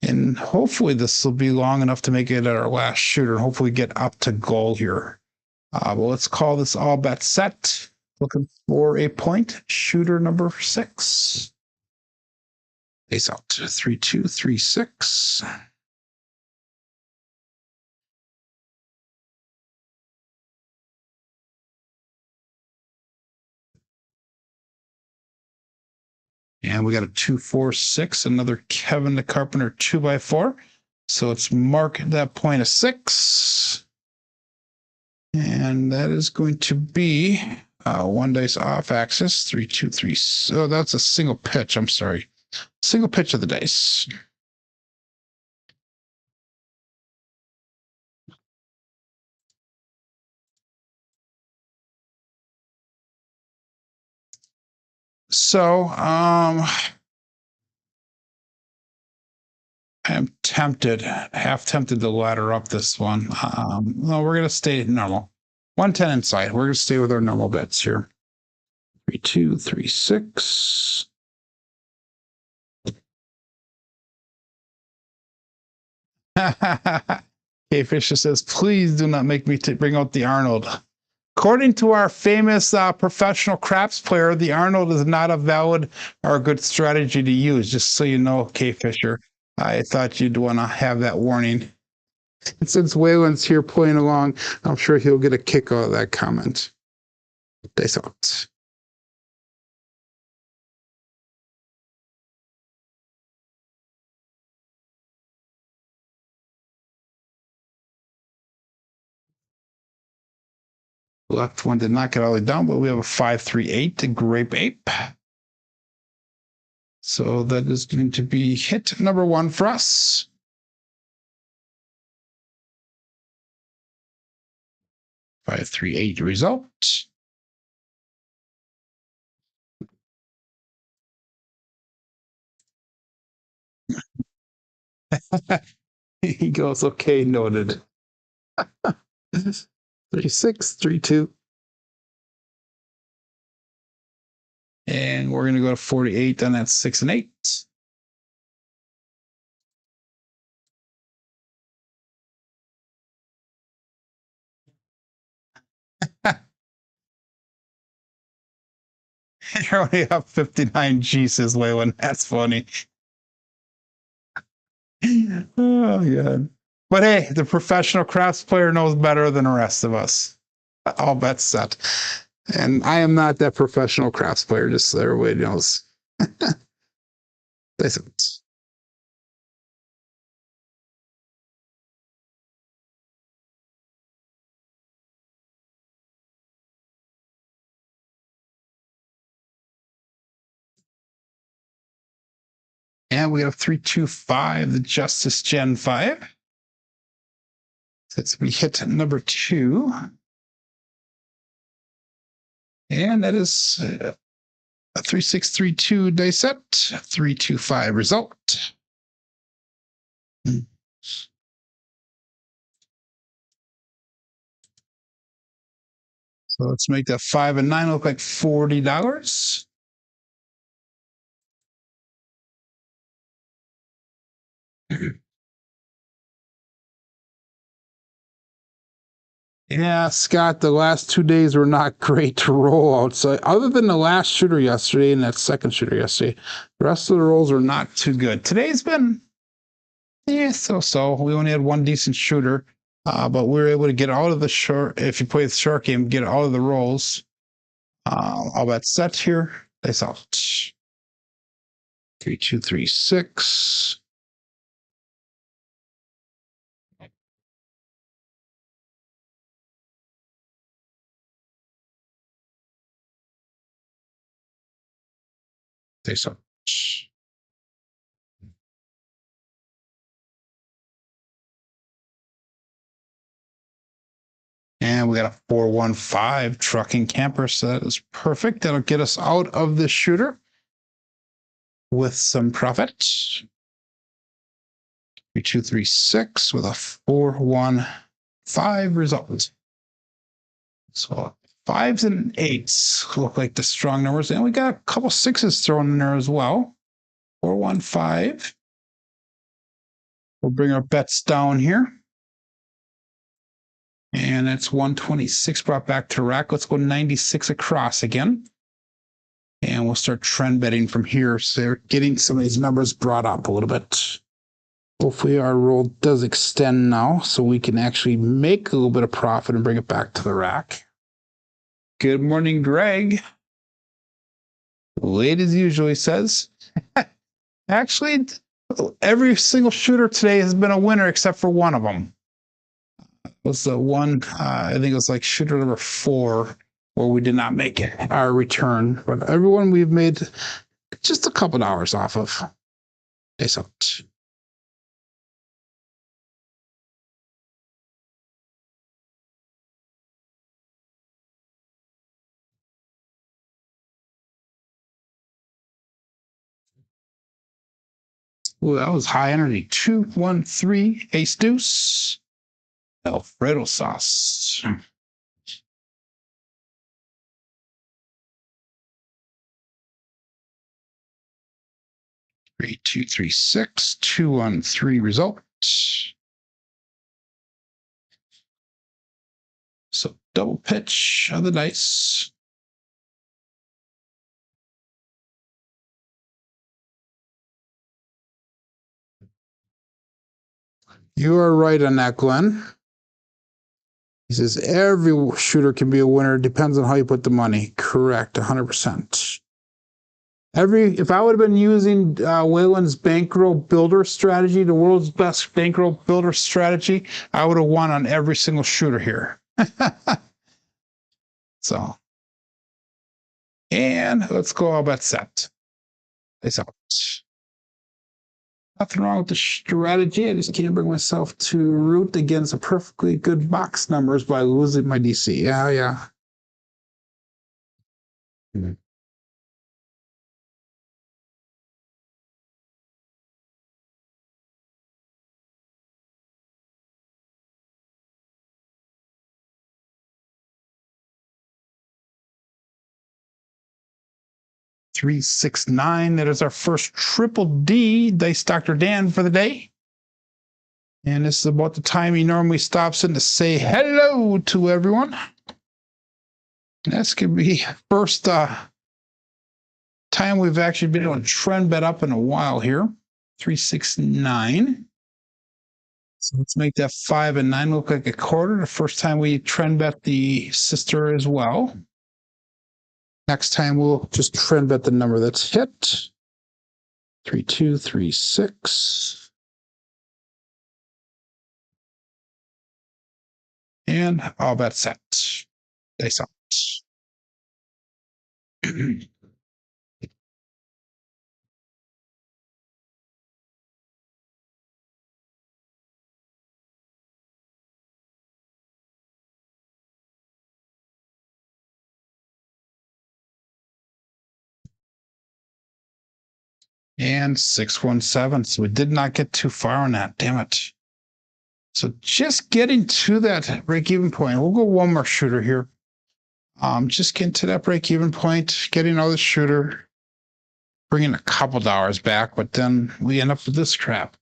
And hopefully this will be long enough to make it at our last shooter. Hopefully get up to goal here. Well, let's call this all bet set. Looking for a point. Shooter number 6. Face out to 3236. And we got a 246, another Kevin the Carpenter 2x4. So let's mark that point of 6. And that is going to be 1 dice off axis, 3, 2, 3. So that's a single pitch. I'm sorry. Single pitch of the dice. So I'm tempted, half tempted to ladder up this one. No, we're going to stay normal. 110 inside. We're going to stay with our normal bets here. 3, 2, 3, 6. K Fisher says, please do not make me bring out the Arnold. According to our famous professional craps player, the Arnold is not a valid or a good strategy to use. Just so you know, K Fisher, I thought you'd want to have that warning. And since Waylon's here playing along, I'm sure he'll get a kick out of that comment. They thought. Left one did not get all the way down, but we have a 538 to Grape Ape. So that is going to be hit number 1 for us. 538 result. He goes, okay, noted. 3, 6, 3, 2. And we're going to go to 48 on that 6 and 8. You're only up 59 G, says Waylon. That's funny. Oh, yeah. But hey, the professional craps player knows better than the rest of us. All bets set. And I am not that professional craps player, just so everybody knows. And we have 325, the Justice Gen 5. Since we hit number 2. And that is a 3632 dice set, 325 result. So let's make that 5 and 9 look like $40. Yeah, Scott, the last 2 days were not great to roll outside. Other than the last shooter yesterday and that second shooter yesterday, the rest of the rolls were not too good. Today's been, so-so. We only had one decent shooter, but we were able to get out of the short. If you play the short game, get out of the rolls. All that set here. Dice out. 3, 2, 3, 6. Dice out. And we got a 415 trucking camper, so that is perfect. That'll get us out of the shooter with some profit. 3, 2, 3, 6 with a 415 result. So 5s and 8s look like the strong numbers, and we got a couple 6s thrown in there as well. 415. We'll bring our bets down here. And that's 126 brought back to rack. Let's go 96 across again. And we'll start trend betting from here. So they're getting some of these numbers brought up a little bit. Hopefully our roll does extend now so we can actually make a little bit of profit and bring it back to the rack. Good morning, Greg. Late as usual, he says. Actually, every single shooter today has been a winner except for one of them. It was the one, I think it was like shooter number 4, where we did not make it, our return. But everyone we've made just a couple hours off of. Dice out. Ooh, that was high energy. 2, 1, 3, ace deuce. Alfredo sauce. 3, 2, 3, 6, 2, 1, 3 result. So double pitch of the dice. You are right on that, Glenn. He says every shooter can be a winner. Depends on how you put the money. Correct, 100%. If I would have been using Waylon's bankroll builder strategy, the world's best bankroll builder strategy, I would have won on every single shooter here. So, and let's go all bet set. It's out. Nothing wrong with the strategy. I just can't bring myself to root against a perfectly good box numbers by losing my DC. Yeah. Mm-hmm. 369. That is our first triple D Dice Dr. Dan for the day. And this is about the time he normally stops in to say hello to everyone. That's going to be first time we've actually been on trend bet up in a while here. 369. So let's make that 5 and 9 look like a quarter. The first time we trend bet the sister as well. Next time we'll just trend bet the number that's hit. 3236. And all bet set. Dice out. And 617. So we did not get too far on that. Damn it. So just getting to that break-even point. We'll go one more shooter here. Just getting to that break-even point, getting all the shooter, bringing a couple dollars back, but then we end up with this crap.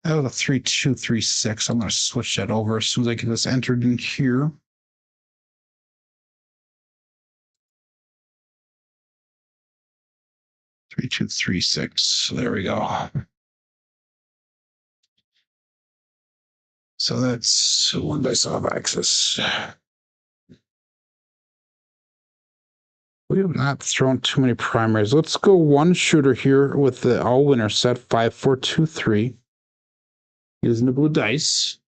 That was a 3236. I'm going to switch that over as soon as I get this entered in here. Three, 2, 3, 6. There we go. So that's one dice off axis. We have not thrown too many primaries. Let's go one shooter here with the all winner set 5, 4, 2, 3. Using the blue dice.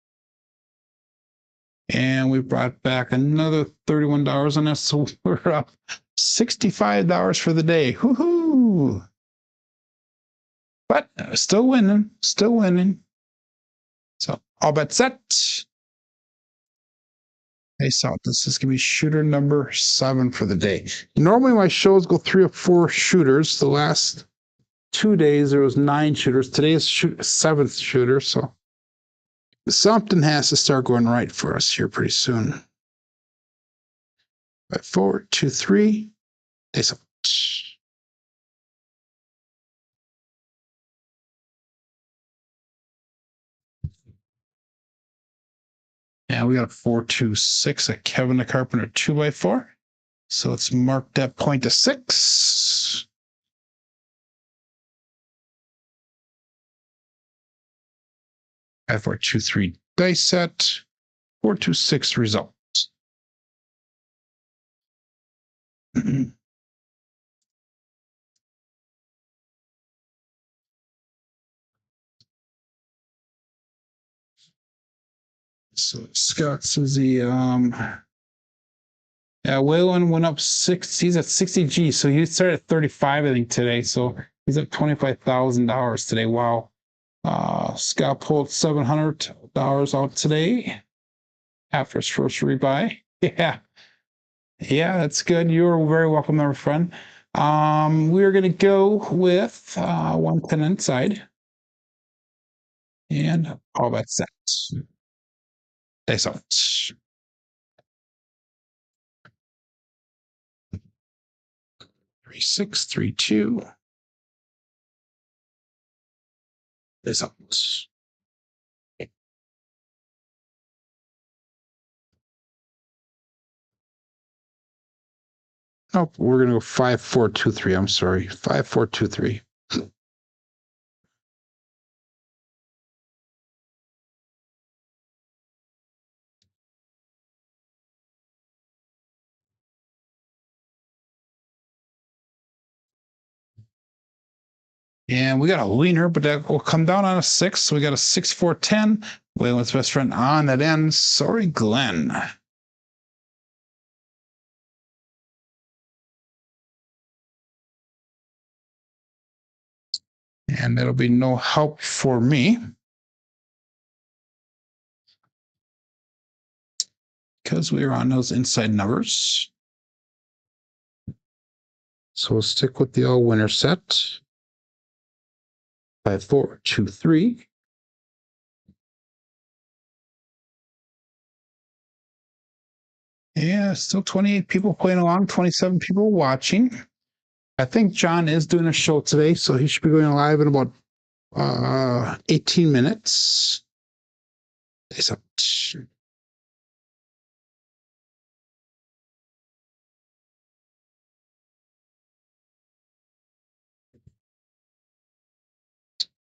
And we brought back another $31 on this, so we're up $65 for the day. Woohoo! But still winning, still winning. So all bet set. Hey, so this is gonna be shooter number 7 for the day. Normally my shows go 3 or 4 shooters. The last 2 days there was 9 shooters. Today is 7th shooter, so something has to start going right for us here pretty soon. 5, 4, 2, 3. Dice out. Yeah, we got a 4, 2, 6, a Kevin the Carpenter 2x4. So let's mark that point to 6. Five, 4, 2, 3 dice set. 4, 2, 6 result. So Scott says waylon went up 6. He's at 60G, so he started at 35, I think, today. So he's up $25,000 today. Wow. Scott pulled $700 out today after his first rebuy. Yeah. Yeah, that's good. You're very welcome, my friend. We're gonna go with 110 inside. And all that's set. Dice out. 3, 6, 3, 2. Dice out. Nope, we're gonna go 5, 4, 2, 3. I'm sorry. 5, 4, 2, 3. And we got a leaner, but that will come down on a 6. So we got a 6, 4, 10. Waylon's best friend on that end. Sorry, Glenn. And that'll be no help for me. Because we are on those inside numbers. So we'll stick with the all winner set. 5, 4, 2, 3. Yeah, still 28 people playing along, 27 people watching. I think John is doing a show today, so he should be going live in about 18 minutes. Dice out.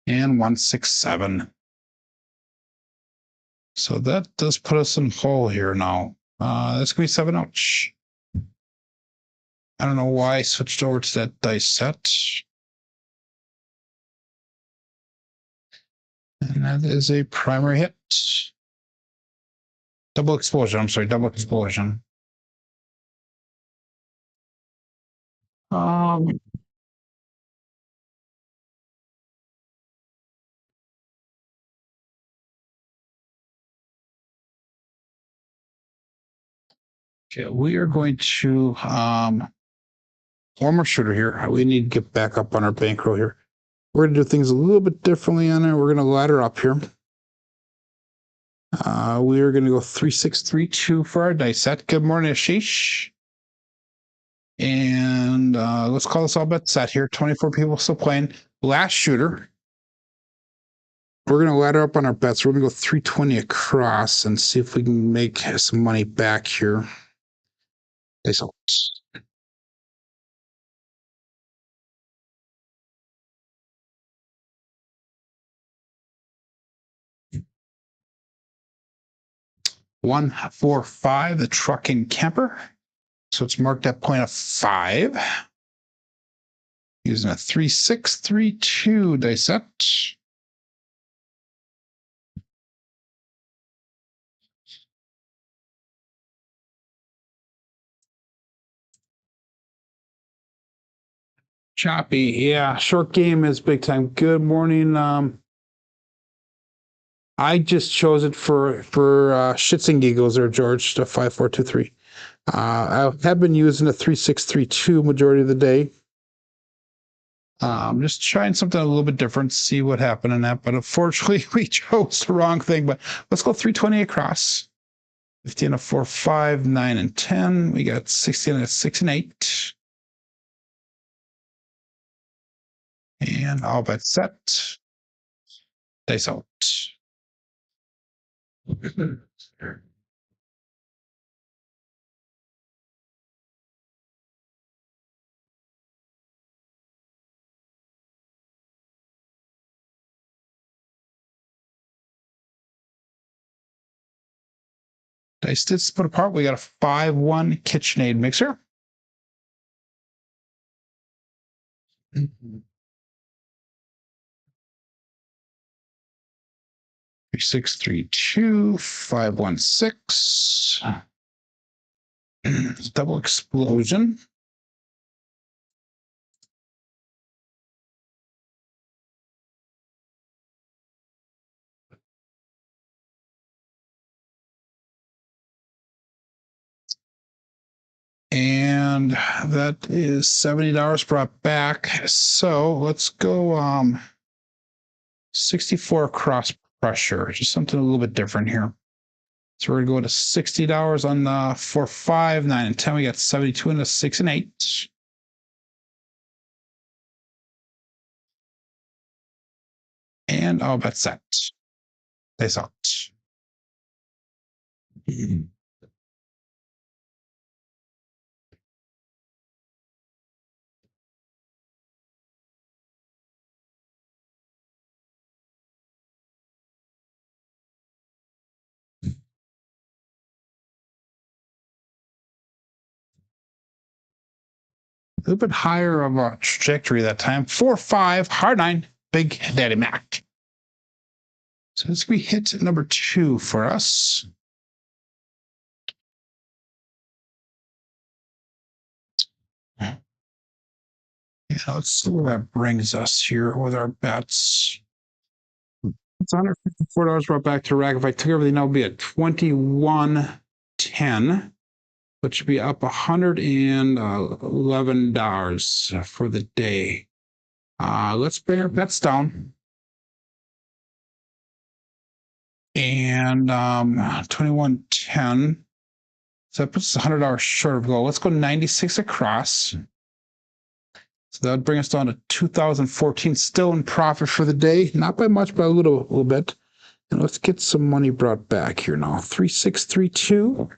and 167. So that does put us in hole here now. That's gonna be 7 ouch. I don't know why I switched over to that dice set. And that is a primary hit. Double explosion. I'm sorry, double explosion. Um, okay, we are going to one more shooter here. We need to get back up on our bankroll here. We're going to do things a little bit differently on it. We're going to ladder up here. We are going to go 3632 for our dice set. Good morning, Ashish. And let's call this all bet set here. 24 people still playing. Last shooter. We're going to ladder up on our bets. We're going to go 320 across and see if we can make some money back here. Dice out. One, 4, 5, the truck and camper. So it's marked at point of 5. Using a 3632 dice set. Choppy, yeah. Short game is big time. Good morning. I just chose it for shits and giggles there, George. To 5423. I have been using a 3632 majority of the day. Just trying something a little bit different, see what happened in that. But unfortunately, we chose the wrong thing. But let's go 320 across. 15, a 4, 5, 9, and 10. We got 16, a 6, and 8. And all bet set. Dice out. Dice did split apart. We got a 5-1 KitchenAid mixer. 3632, 516. Double explosion. And that is $70 brought back. So let's go 64 cross pressure, just something a little bit different here. So we're going to go to $60 on the 4, 5, 9, and 10. We got 72 and a 6 and 8. And all bet set. Dice out. A little bit higher of a trajectory that time. 4, 5, hard 9, Big Daddy Mac. So this will be hit number 2 for us. Yeah, let's see where that brings us here with our bets. It's $154 brought back to rack. If I took everything, that would be at 21.10, which would be up $111 for the day. Let's bring our bets down. And 21.10. So that puts us $100 short of goal. Let's go 96 across. So that would bring us down to 2014, still in profit for the day. Not by much, but a little bit. And let's get some money brought back here now. 3632.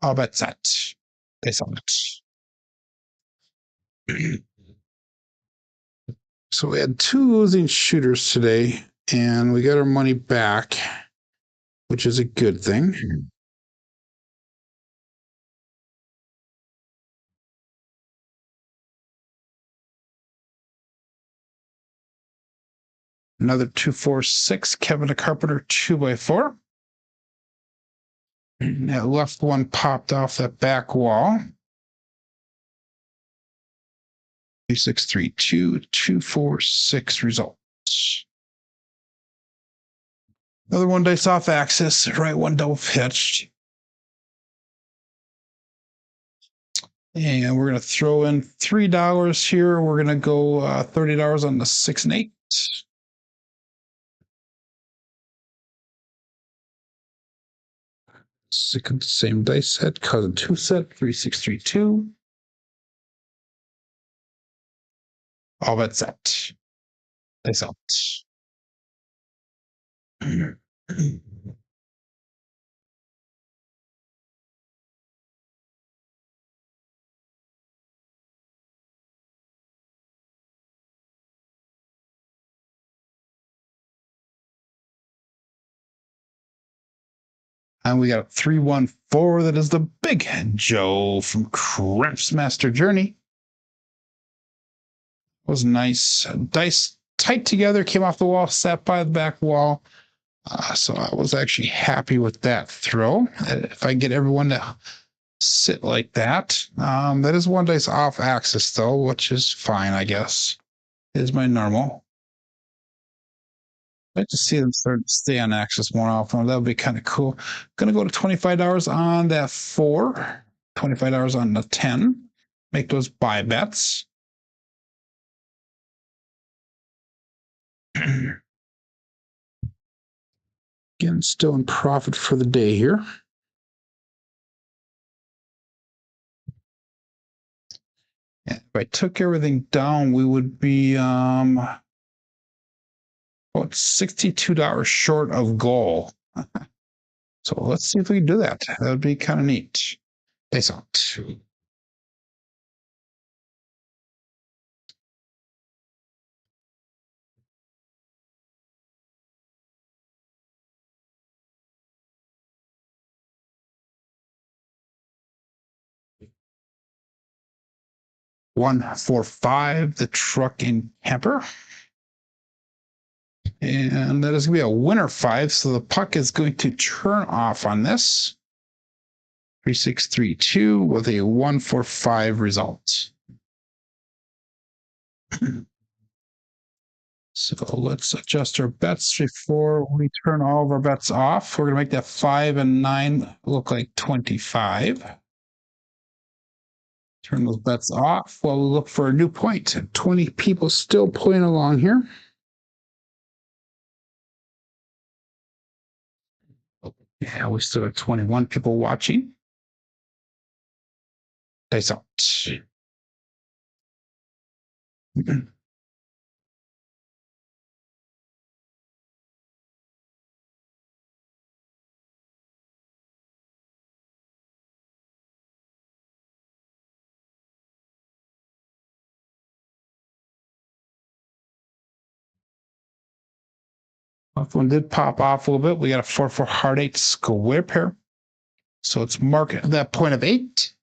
All bet set. They saw it. So we had 2 losing shooters today, and we got our money back, which is a good thing. Another 2-4-6, Kevin the Carpenter 2x4. That left one popped off that back wall. 6-3-2, 2-4-6 results. Another one dice off axis, right one double pitched. And we're going to throw in $3 here. We're going to go $30 on the 6 and 8. Same dice set, cousin 2 set, 3-6-3-2. All that set. Dice out. And we got a 3-1-4. That is the big Joe from Crapsee Journey. Was nice. Dice tight together, came off the wall, sat by the back wall. So I was actually happy with that throw. If I get everyone to sit like that. That is one dice off axis though, which is fine, I guess. Is my normal. I'd like to see them start to stay on axis more often. That would be kind of cool. Gonna go to $25 on that 4, $25 on the 10. Make those buy bets. Again, still in profit for the day here. If I took everything down, we would be about $62 short of goal. So let's see if we can do that. That would be kind of neat. Face out. One, 4, 5, the truck and camper. And that is going to be a winner 5. So the puck is going to turn off on this. 3-6-3-2 with a 1-4-5 result. So let's adjust our bets before we turn all of our bets off. We're going to make that 5 and 9 look like 25. Turn those bets off while we look for a new point. 20 people still playing along here. Yeah, we still have 21 people watching. Dice out. One did pop off a little bit. We got a 4-4 hard 8 square pair. So let's mark that point of 8.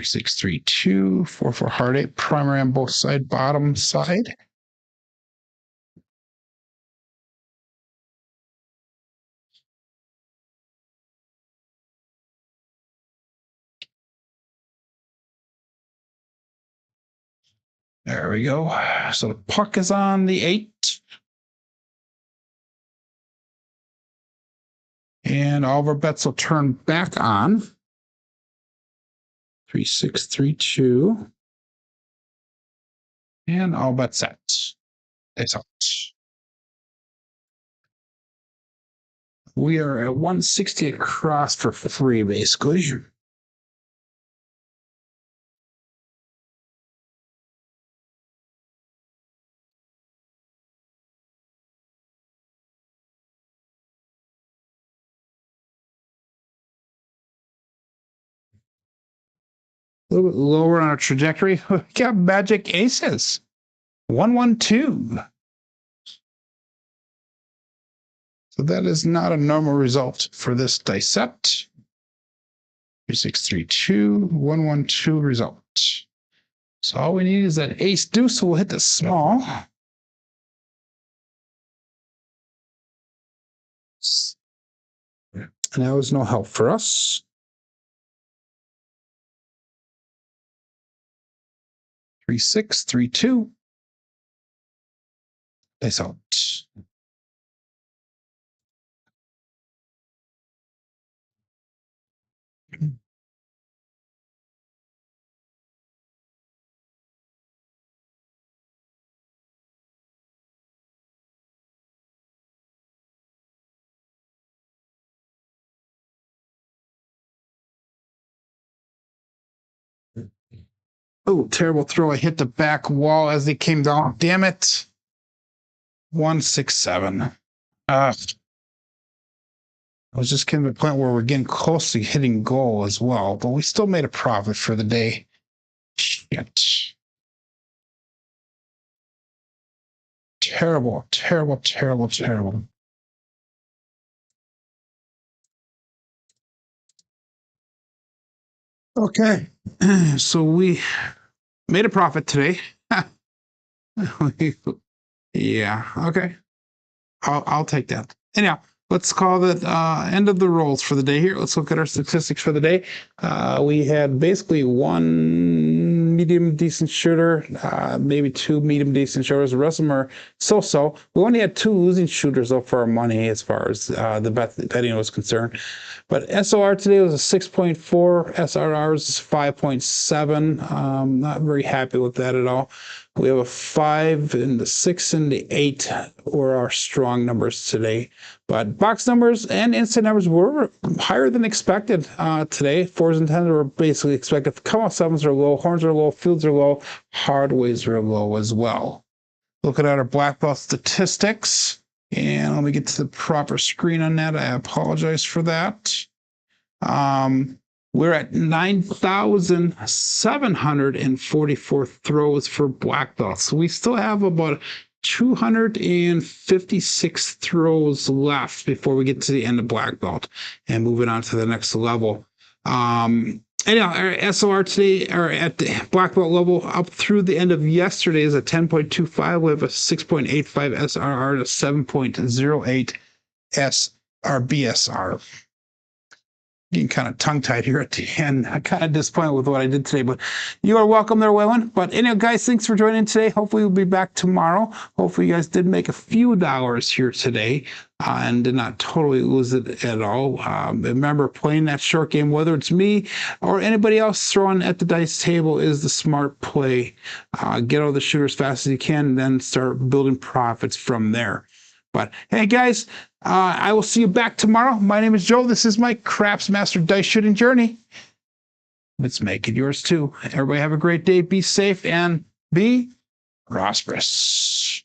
3-6-3-2, 4-4 hard 8, primary on both side, bottom side. There we go. So the puck is on the 8. And all of our bets will turn back on. 3-6-3-2. And all bets set. It's out. We are at 160 across for free, basically. A little bit lower on our trajectory. We got magic aces. 112. So that is not a normal result for this dice set. 3632, 112 result. So all we need is that ace deuce, so we'll hit the small. And that was no help for us. 3632. Dice out. Oh, terrible throw. I hit the back wall as they came down. Damn it. 167. I was just getting to the point where we're getting close to hitting goal as well, but we still made a profit for the day. Shit. Terrible, terrible, terrible, terrible. Okay, so we made a profit today. Yeah, okay. I'll take that. Anyhow, let's call it end of the rolls for the day here. Let's look at our statistics for the day. We had basically one medium decent shooter, maybe two medium decent shooters. The rest of them are so-so. We only had two losing shooters though for our money as far as the betting was concerned. But SOR today was a 6.4. SRR is 5.7. Not very happy with that at all. We have a 5 and the 6 and the 8 were our strong numbers today. But box numbers and instant numbers were higher than expected today. 4s and 10s were basically expected. Come out 7s are low, horns are low, fields are low, hardways are low as well. Looking at our black belt statistics, and let me get to the proper screen on that. I apologize for that. We're at 9,744 throws for black belts. So we still have about 256 throws left before we get to the end of black belt and moving on to the next level. Anyhow, our SOR today are at the black belt level up through the end of yesterday is at 10.25. We have a 6.85 SRR to 7.08 SRBSR. Getting kind of tongue-tied here at the end. I'm kind of disappointed with what I did today, but you are welcome there, Waylon. But anyhow, guys, thanks for joining today. Hopefully we'll be back tomorrow. Hopefully you guys did make a few dollars here today and did not totally lose it at all. Remember, playing that short game, whether it's me or anybody else throwing at the dice table, is the smart play. Get all the shooters as fast as you can, and then start building profits from there. But hey, guys, I will see you back tomorrow. My name is Joe. This is my Craps Master Dice Shooting Journey. Let's make it yours too. Everybody have a great day. Be safe and be prosperous.